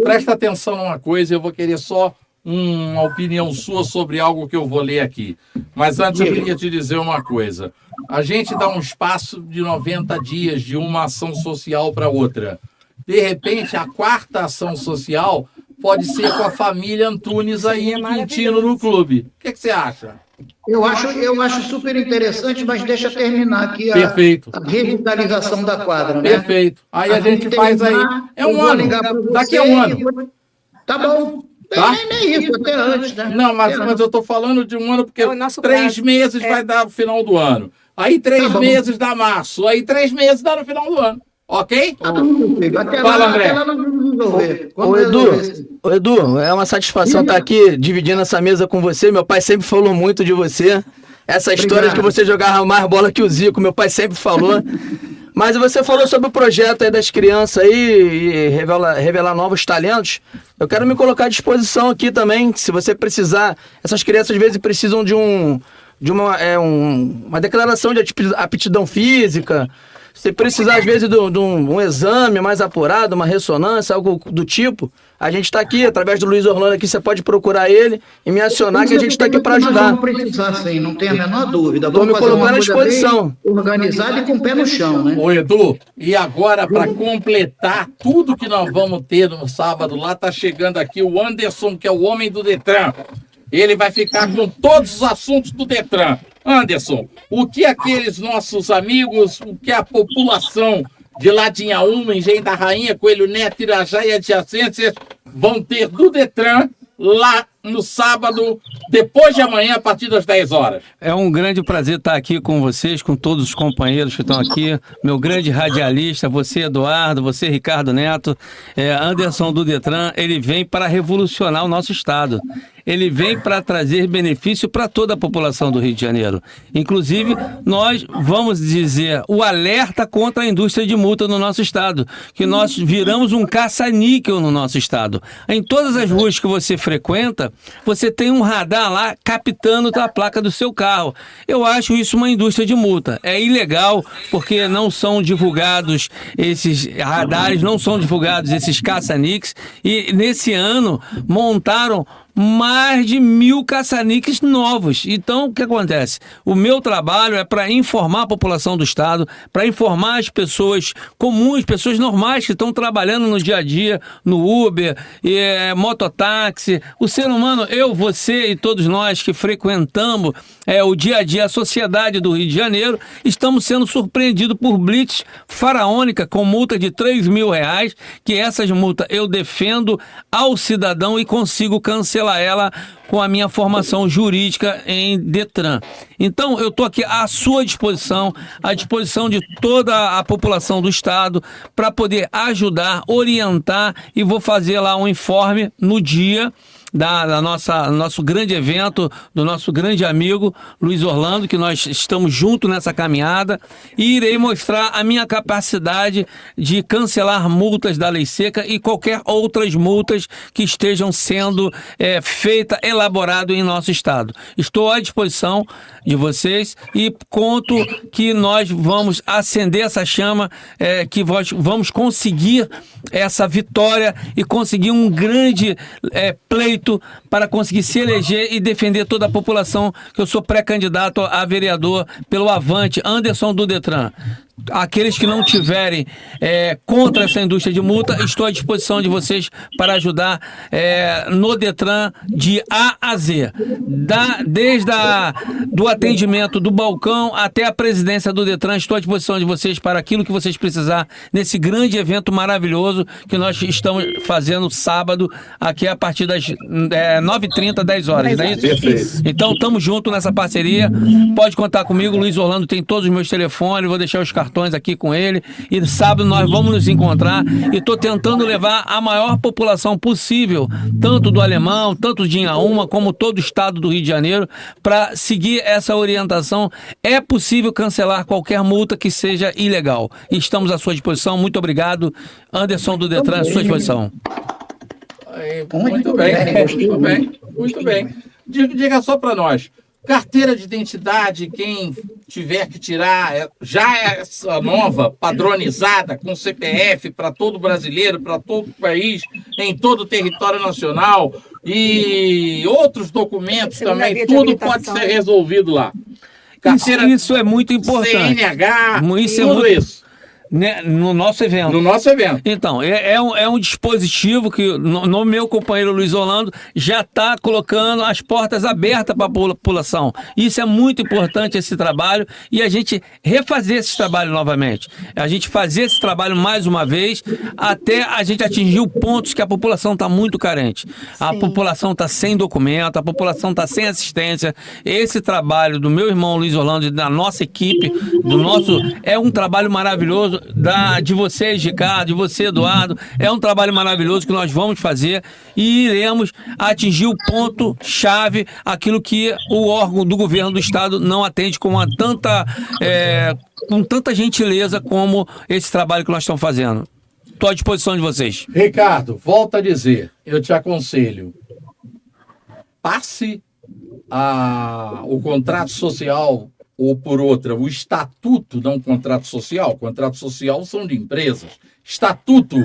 presta atenção numa coisa, eu vou querer só uma opinião sua sobre algo que eu vou ler aqui. Mas antes eu queria te dizer uma coisa. A gente dá um espaço de 90 dias de uma ação social para outra. De repente, a quarta ação social pode ser com a família Antunes aí em Quintino no clube. O que você acha? Eu acho super interessante, mas deixa eu terminar aqui a revitalização da quadra, né? Perfeito. Aí a gente faz aí. É um ano. Daqui a um ano. Tá bom. Tá? Nem isso, até antes, né? Não, mas eu estou falando de um ano, porque 3 meses vai dar no final do ano. Aí 3 meses dá março. Aí 3 meses dá no final do ano. Ok? Tá bom, meu filho. Fala, André. Até lá nós vamos resolver. Ô, Vamos resolver. Edu, é uma satisfação estar aqui dividindo essa mesa com você. Meu pai sempre falou muito de você. Essa história de que você jogava mais bola que o Zico, meu pai sempre falou. Mas você falou sobre o projeto aí das crianças aí e revelar novos talentos. Eu quero me colocar à disposição aqui também, se você precisar. Essas crianças às vezes precisam de uma declaração de aptidão física. Se precisar, às vezes, de um exame mais apurado, uma ressonância, algo do tipo, a gente está aqui, através do Luiz Orlando aqui, você pode procurar ele e me acionar, que a gente está aqui para ajudar. Nós vamos precisar, sim, não tem a menor dúvida. Estou me colocando à disposição. Organizado e com o pé no chão, né? Ô, Edu, e agora, para completar tudo que nós vamos ter no sábado lá, tá chegando aqui o Anderson, que é o homem do Detran. Ele vai ficar com todos os assuntos do Detran. Anderson, o que aqueles nossos amigos, o que a população de Ladinhaúma, Engenho da Rainha, Coelho Neto, Irajá e adjacências vão ter do Detran lá no sábado, depois de amanhã, a partir das 10 horas. É um grande prazer estar aqui com vocês, com todos os companheiros que estão aqui. Meu grande radialista, você, Eduardo, você, Ricardo Neto, Anderson do Detran, ele vem para revolucionar o nosso estado. Ele vem para trazer benefício para toda a população do Rio de Janeiro. Inclusive, nós vamos dizer o alerta contra a indústria de multa no nosso estado, que nós viramos um caça-níquel no nosso estado. Em todas as ruas que você frequenta, você tem um radar lá captando a placa do seu carro. Eu acho isso uma indústria de multa. É ilegal porque não são divulgados esses radares, não são divulgados esses caça-níqueis, e nesse ano montaram mais de 1.000 caça-níqueis novos. Então, o que acontece? O meu trabalho é para informar a população do estado, para informar as pessoas comuns, pessoas normais que estão trabalhando no dia a dia, no Uber, mototáxi. O ser humano, eu, você e todos nós que frequentamos o dia a dia, a sociedade do Rio de Janeiro, estamos sendo surpreendidos por blitz faraônica com multa de R$3.000, que essas multas eu defendo ao cidadão e consigo cancelar ela com a minha formação jurídica em Detran. Então, eu estou aqui à sua disposição, à disposição de toda a população do estado, para poder ajudar, orientar, e vou fazer lá um informe no dia nosso grande evento, do nosso grande amigo Luiz Orlando, que nós estamos juntos nessa caminhada, e irei mostrar a minha capacidade de cancelar multas da Lei Seca e qualquer outras multas que estejam sendo elaborado em nosso estado. Estou à disposição de vocês e conto que nós vamos acender essa chama, que vamos conseguir essa vitória e conseguir um grande pleito para conseguir se eleger e defender toda a população, que eu sou pré-candidato a vereador pelo Avante, Anderson do Detran. Aqueles que não tiverem contra essa indústria de multa, estou à disposição de vocês para ajudar no Detran de A a Z. Desde do atendimento do balcão até a presidência do Detran, estou à disposição de vocês para aquilo que vocês precisar nesse grande evento maravilhoso que nós estamos fazendo sábado, aqui a partir das 9h30, 10 horas, não é isso? Perfeito. Então, estamos juntos nessa parceria. Pode contar comigo, Luiz Orlando tem todos os meus telefones, vou deixar os cartões aqui com ele, e sábado nós vamos nos encontrar, e estou tentando levar a maior população possível, tanto do Alemão, tanto de Inhaúma, como todo o estado do Rio de Janeiro, para seguir essa orientação. É possível cancelar qualquer multa que seja ilegal. Estamos à sua disposição. Muito obrigado. Anderson do Detran, à sua disposição. Muito bem. Muito bem. Diga só para nós. Carteira de identidade, quem tiver que tirar, já essa nova, padronizada, com CPF para todo brasileiro, para todo o país, em todo o território nacional, e outros documentos também, tudo pode ser resolvido lá. Carteira, isso é muito importante. CNH, Isso tudo isso. No nosso evento. No nosso evento. Então, é um dispositivo que no meu companheiro Luiz Orlando já está colocando as portas abertas para a população. Isso é muito importante, esse trabalho, e a gente refazer esse trabalho novamente. A gente fazer esse trabalho mais uma vez, até a gente atingir pontos que a população está muito carente. A população está sem documento, a população está sem assistência. Esse trabalho do meu irmão Luiz Orlando e da nossa equipe, é um trabalho maravilhoso. de vocês, Ricardo, de você, Eduardo. É um trabalho maravilhoso que nós vamos fazer e iremos atingir o ponto-chave, aquilo que o órgão do governo do Estado não atende com tanta gentileza como esse trabalho que nós estamos fazendo. Estou à disposição de vocês. Ricardo, volto a dizer, eu te aconselho, passe o contrato social ou por outra, o estatuto, não contrato social. Contrato social são de empresas. Estatuto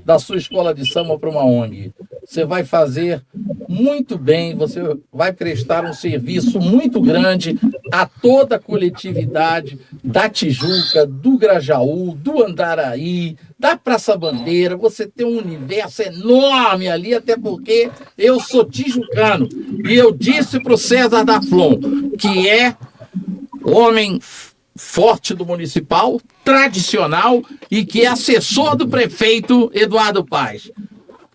da sua escola de samba para uma ONG. Você vai fazer muito bem, você vai prestar um serviço muito grande a toda a coletividade da Tijuca, do Grajaú, do Andaraí, da Praça Bandeira. Você tem um universo enorme ali, até porque eu sou tijucano. E eu disse para o César da Flon, que é homem forte do municipal, tradicional e que é assessor do prefeito Eduardo Paes.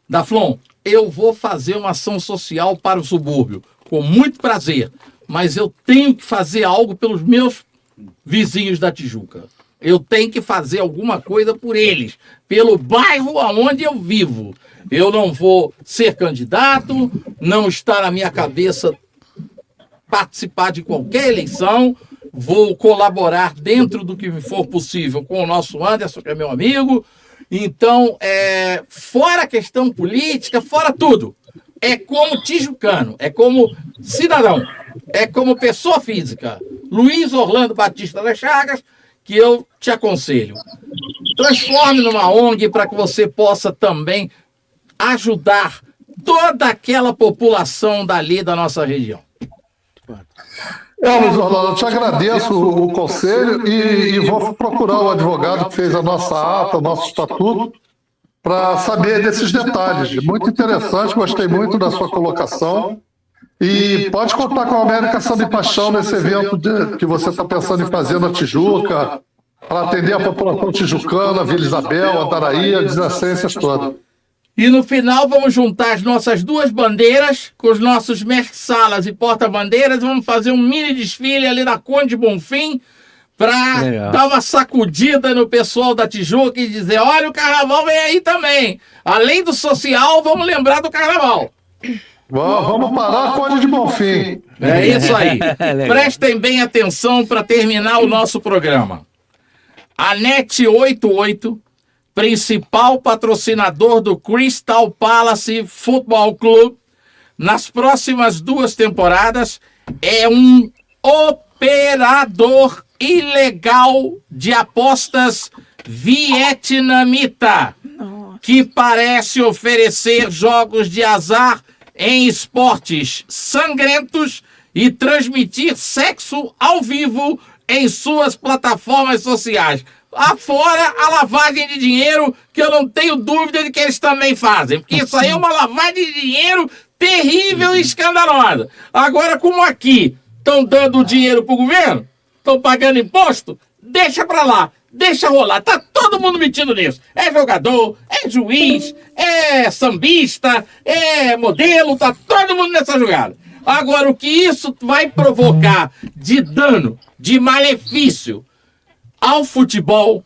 Da Flon, eu vou fazer uma ação social para o subúrbio, com muito prazer, mas eu tenho que fazer algo pelos meus vizinhos da Tijuca. Eu tenho que fazer alguma coisa por eles, pelo bairro onde eu vivo. Eu não vou ser candidato, não está na minha cabeça participar de qualquer eleição, vou colaborar dentro do que me for possível com o nosso Anderson, que é meu amigo. Então, fora a questão política, fora tudo, é como tijucano, é como cidadão, é como pessoa física. Luiz Orlando Batista das Chagas, que eu te aconselho. Transforme numa ONG para que você possa também ajudar toda aquela população dali da nossa região. Luiz Orlando, eu te agradeço o conselho e vou procurar o advogado que fez a nossa ata, o nosso estatuto, para saber desses detalhes. Muito interessante, gostei muito da sua colocação. E pode contar com a América Samba e Paixão nesse evento que você está pensando em fazer na Tijuca, para atender a população tijucana, Vila Isabel, Andaraí, as adjacências todas. E no final vamos juntar as nossas duas bandeiras com os nossos mestres-salas e porta-bandeiras. Vamos fazer um mini desfile ali na Conde Bonfim para dar uma sacudida no pessoal da Tijuca e dizer, olha, o carnaval vem aí também. Além do social, vamos lembrar do carnaval. Vamos parar a Conde de Bonfim. É isso aí. Prestem bem atenção para terminar o nosso programa. A NET 88, principal patrocinador do Crystal Palace Football Club, nas próximas 2 temporadas, é um operador ilegal de apostas vietnamita, que parece oferecer jogos de azar em esportes sangrentos e transmitir sexo ao vivo em suas plataformas sociais. Afora a lavagem de dinheiro, que eu não tenho dúvida de que eles também fazem, porque isso aí é uma lavagem de dinheiro terrível e escandalosa. Agora, como aqui estão dando dinheiro pro governo, estão pagando imposto, deixa pra lá, deixa rolar, tá todo mundo metido nisso. É jogador, é juiz, é sambista, é modelo, tá todo mundo nessa jogada. Agora, o que isso vai provocar de dano, de malefício ao futebol,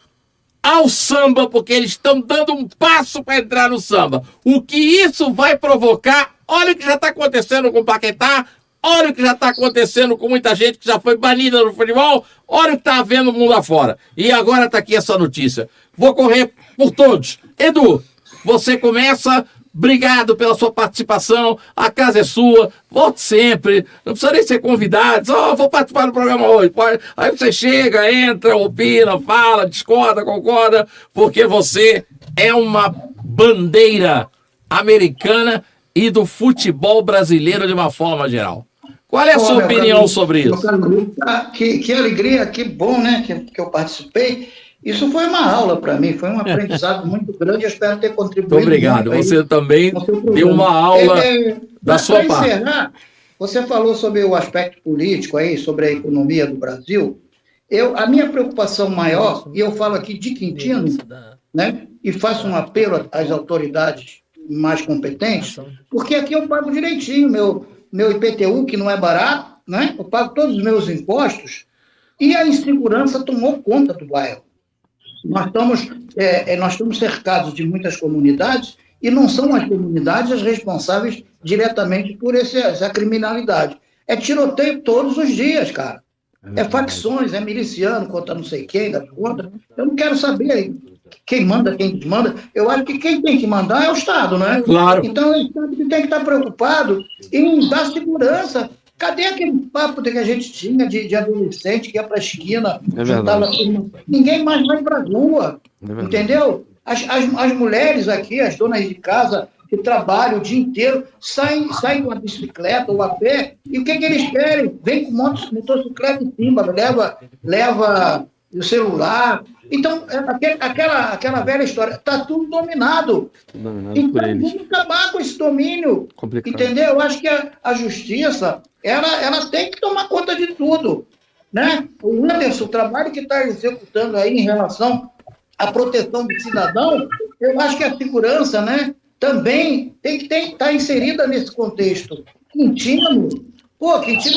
ao samba, porque eles estão dando um passo para entrar no samba. O que isso vai provocar, olha o que já está acontecendo com o Paquetá, olha o que já está acontecendo com muita gente que já foi banida no futebol, olha o que está havendo no mundo afora. E agora está aqui essa notícia. Vou correr por todos. Edu, você começa. Obrigado pela sua participação, a casa é sua, volte sempre, não precisa nem ser convidado, vou participar do programa hoje. Aí você chega, entra, opina, fala, discorda, concorda, porque você é uma bandeira americana e do futebol brasileiro de uma forma geral. Qual é a sua opinião sobre isso? Que alegria, que bom, né, que eu participei. Isso foi uma aula para mim, foi um aprendizado muito grande, eu espero ter contribuído. Muito obrigado, você também deu uma aula da sua parte. Para encerrar, você falou sobre o aspecto político aí, sobre a economia do Brasil. A minha preocupação maior, e eu falo aqui de Quintino, né, e faço um apelo às autoridades mais competentes, porque aqui eu pago direitinho meu IPTU, que não é barato, né, eu pago todos os meus impostos, e a insegurança tomou conta do bairro. Nós estamos cercados de muitas comunidades e não são as comunidades as responsáveis diretamente por essa criminalidade. É tiroteio todos os dias, cara. É facções, é miliciano contra não sei quem, contra. Eu não quero saber quem manda, quem desmanda. Eu acho que quem tem que mandar é o Estado, né? Claro. Então, o Estado tem que estar preocupado em dar segurança. Cadê aquele papo que a gente tinha de adolescente que ia para a esquina? Juntava turma? Ninguém mais vai para a rua, entendeu? As mulheres aqui, as donas de casa, que trabalham o dia inteiro, saem com a bicicleta ou a pé, e o que eles querem? Vem com motocicleta em cima, leva o celular. Então, aquela velha história, está tudo dominado. Então, vamos acabar com esse domínio. Complicado. Entendeu? Eu acho que a justiça, ela tem que tomar conta de tudo. Né? O Anderson, o trabalho que está executando aí em relação à proteção do cidadão, eu acho que a segurança, né, também tem que estar inserida nesse contexto. Quintino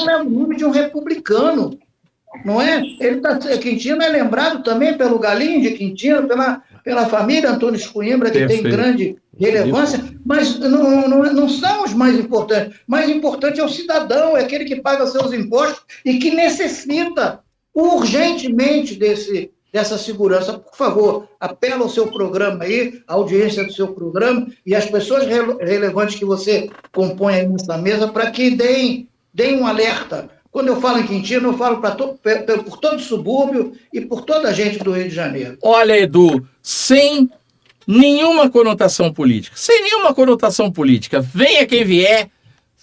leva o nome de um republicano, não é? Quintino é lembrado também pelo Galinho de Quintino, pela família Antônio Coimbra, que tem grande relevância, mas não são os mais importantes. O mais importante é o cidadão, é aquele que paga seus impostos e que necessita urgentemente dessa segurança. Por favor, apela ao seu programa aí, a audiência do seu programa e as pessoas relevantes que você compõe aí nessa mesa para que deem um alerta. Quando eu falo em Quintino, eu falo por todo o subúrbio e por toda a gente do Rio de Janeiro. Olha, Edu, sem nenhuma conotação política, venha quem vier,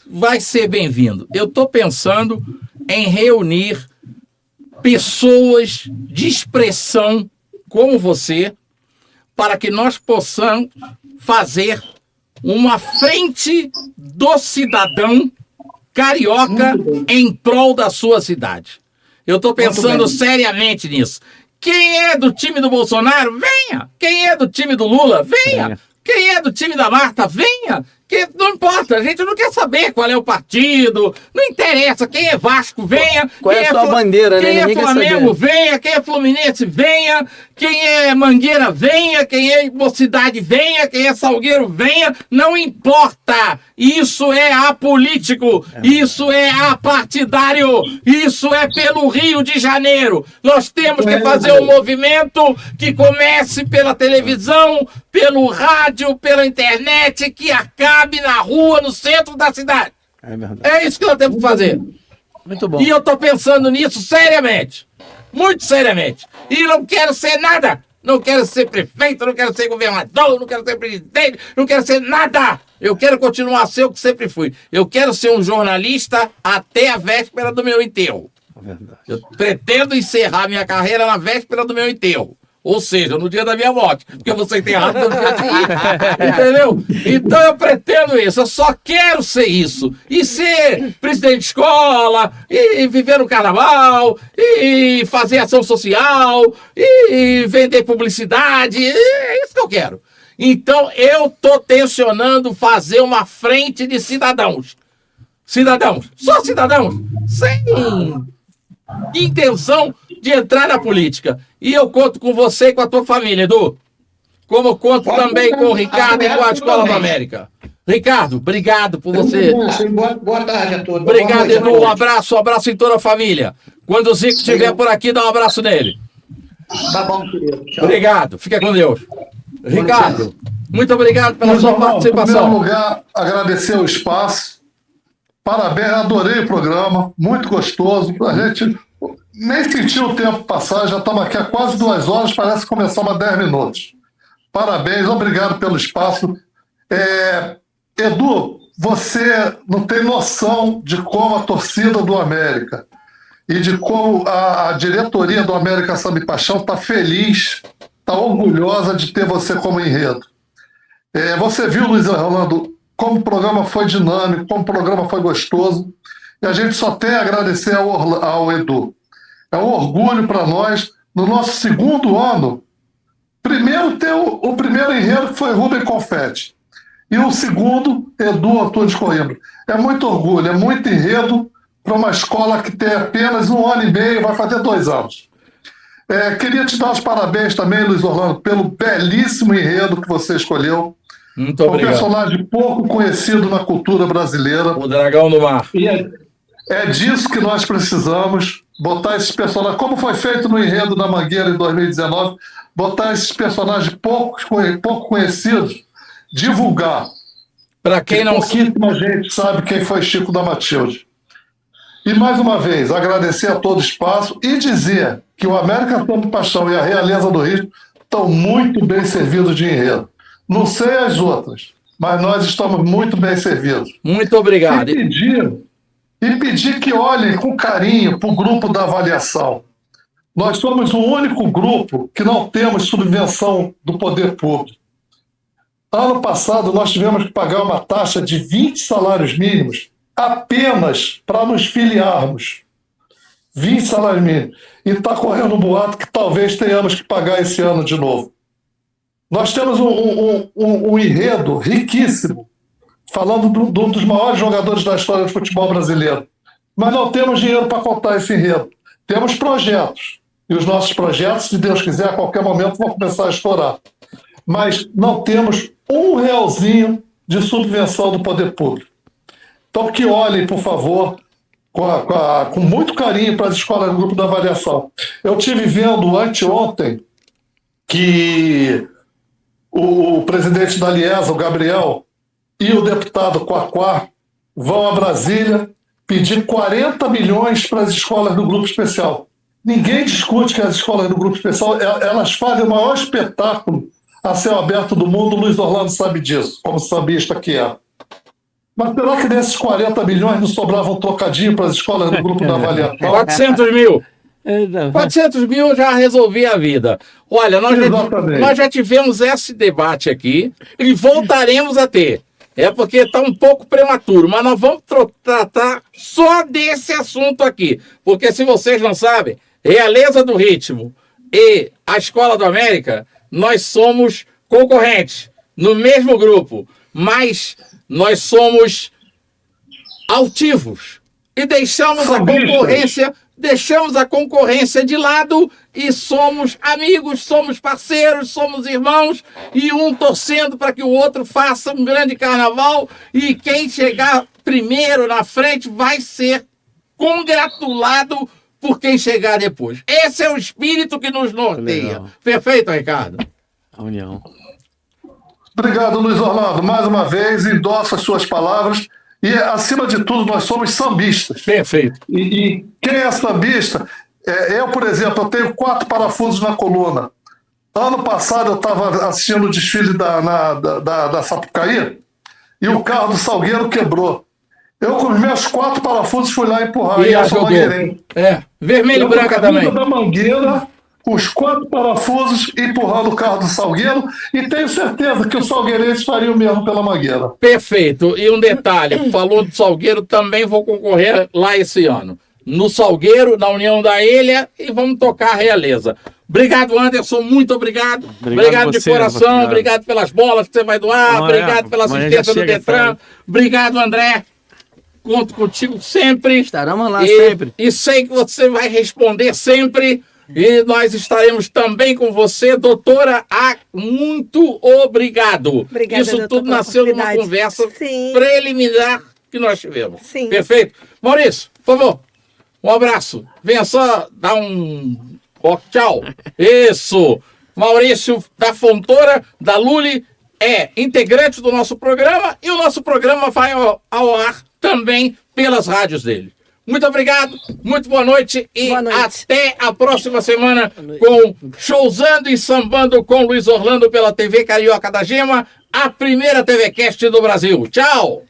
vai ser bem-vindo. Eu estou pensando em reunir pessoas de expressão como você, para que nós possamos fazer uma frente do cidadão carioca em prol da sua cidade. Eu estou pensando seriamente nisso. Quem é do time do Bolsonaro, venha. Quem é do time do Lula, venha. Quem é do time da Marta, venha. Não importa, a gente não quer saber qual é o partido, não interessa, quem é Vasco, venha. Qual é a sua bandeira, né? Quem é Flamengo, venha. Quem é Fluminense, venha. Quem é Mangueira, venha. Quem é Mocidade, venha. Quem é Salgueiro, venha. Não importa. Isso é apolítico. Isso é apartidário. Isso é pelo Rio de Janeiro. Nós temos que fazer um movimento que comece pela televisão, pelo rádio, pela internet, que acabe na rua, no centro da cidade. É verdade. É isso que nós temos que fazer. Muito bom. E eu estou pensando nisso seriamente. Muito seriamente. E não quero ser nada. Não quero ser prefeito, não quero ser governador, não quero ser presidente, não quero ser nada. Eu quero continuar a ser o que sempre fui. Eu quero ser um jornalista até a véspera do meu enterro. É verdade. Eu pretendo encerrar minha carreira na véspera do meu enterro. Ou seja, no dia da minha morte. Porque eu vou ser enterrado no dia seguinte. Entendeu? Então eu pretendo isso. Eu só quero ser isso. E ser presidente de escola, e viver no carnaval, e fazer ação social, e vender publicidade. É isso que eu quero. Então eu estou tensionando fazer uma frente de cidadãos. Cidadãos. Só cidadãos. Sem intenção de entrar na política. E eu conto com você e com a tua família, Edu. Como eu conto também com o Ricardo e com a Escola da América. Ricardo, obrigado por você. Boa tarde a todos. Obrigado, Edu. Um abraço em toda a família. Quando o Zico estiver por aqui, dá um abraço nele. Tá bom, querido. Tchau. Obrigado. Fica com Deus. Ricardo, muito obrigado pela sua participação. Em primeiro lugar, agradecer o espaço. Parabéns, adorei o programa. Muito gostoso. A gente nem sentiu o tempo passar, já estamos aqui há quase 2 horas, parece que começamos há 10 minutos. Parabéns, obrigado pelo espaço. Edu, você não tem noção de como a torcida do América e de como a diretoria do América Samba e Paixão está feliz, está orgulhosa de ter você como enredo. Você viu, Luiz Orlando, como o programa foi dinâmico, como o programa foi gostoso, e a gente só tem a agradecer ao Edu. É um orgulho para nós, no nosso segundo ano, primeiro ter o primeiro enredo que foi Rubem Confetti, e o segundo, Edu Antônio Coimbra. É muito orgulho, é muito enredo para uma escola que tem apenas 1 ano e meio, vai fazer 2 anos. Queria te dar os parabéns também, Luiz Orlando, pelo belíssimo enredo que você escolheu. Muito obrigado. Um personagem pouco conhecido na cultura brasileira. O Dragão do Mar. E é disso que nós precisamos, botar esses personagens, como foi feito no enredo da Mangueira em 2019, botar esses personagens pouco conhecidos, divulgar. Para quem não sabe. Pouquíssima gente sabe quem foi Chico da Matilde. E mais uma vez, agradecer a todo o espaço e dizer que o América Samba Paixão e a Realeza do Ritmo estão muito bem servidos de enredo. Não sei as outras, mas nós estamos muito bem servidos. Muito obrigado. E pedir que olhem com carinho para o grupo da avaliação. Nós somos o único grupo que não temos subvenção do poder público. Ano passado, nós tivemos que pagar uma taxa de 20 salários mínimos apenas para nos filiarmos. 20 salários mínimos. E está correndo um boato que talvez tenhamos que pagar esse ano de novo. Nós temos um enredo riquíssimo, falando dos maiores jogadores da história do futebol brasileiro. Mas não temos dinheiro para contar esse enredo. Temos projetos. E os nossos projetos, se Deus quiser, a qualquer momento vão começar a estourar. Mas não temos R$1 de subvenção do poder público. Então que olhem, por favor, com muito carinho para as escolas do grupo da avaliação. Eu estive vendo anteontem que o presidente da Liesa, o Gabriel, e o deputado Quaquá vão a Brasília pedir 40 milhões para as escolas do grupo especial. Ninguém discute que as escolas do grupo especial, elas fazem o maior espetáculo a céu aberto do mundo. O Luiz Orlando sabe disso, como sambista que é. Mas será que desses 40 milhões não sobrava um trocadinho para as escolas do grupo da avaliação? 400 mil. 400 mil já resolvia a vida. Olha, nós já tivemos esse debate aqui e voltaremos a ter. É porque está um pouco prematuro, mas nós vamos tratar só desse assunto aqui. Porque se vocês não sabem, Realeza do Ritmo e a Escola do América, nós somos concorrentes no mesmo grupo, mas nós somos altivos e deixamos a concorrência de lado e somos amigos, somos parceiros, somos irmãos, e um torcendo para que o outro faça um grande carnaval, e quem chegar primeiro na frente vai ser congratulado por quem chegar depois. Esse é o espírito que nos norteia. Legal. Perfeito, Ricardo? A união. Obrigado, Luiz Orlando. Mais uma vez, endosso as suas palavras. E, acima de tudo, nós somos sambistas. Perfeito. E quem é sambista? Eu, por exemplo, eu tenho 4 parafusos na coluna. Ano passado eu estava assistindo o desfile da Sapucaí e o carro do Salgueiro quebrou. Eu, com os meus 4 parafusos, fui lá empurrar. E ajudou. Vermelho e branca também. Da Mangueira, os 4 parafusos empurrando o carro do Salgueiro, e tenho certeza que o salgueirense faria o mesmo pela Mangueira. Perfeito. E um detalhe, falou do Salgueiro, também vou concorrer lá esse ano. No Salgueiro, na União da Ilha, e vamos tocar a Realeza. Obrigado, Anderson, muito obrigado. Obrigado de coração, obrigado pelas bolas que você vai doar, obrigado pela assistência do Detran. Obrigado, André. Conto contigo sempre. Estaremos lá sempre. E sei que você vai responder sempre. E nós estaremos também com você, doutora. Muito obrigado. Obrigada, isso doutor, tudo nasceu numa conversa Sim. preliminar que nós tivemos. Sim. Perfeito. Maurício, por favor, um abraço. Venha só dar um tchau. Isso. Maurício da Fontoura, da Lully, é integrante do nosso programa, e o nosso programa vai ao ar também pelas rádios dele. Muito obrigado, muito boa noite e boa noite. Até a próxima semana com Showzando e Sambando com Luiz Orlando pela TV Carioca da Gema, a primeira TVcast do Brasil. Tchau!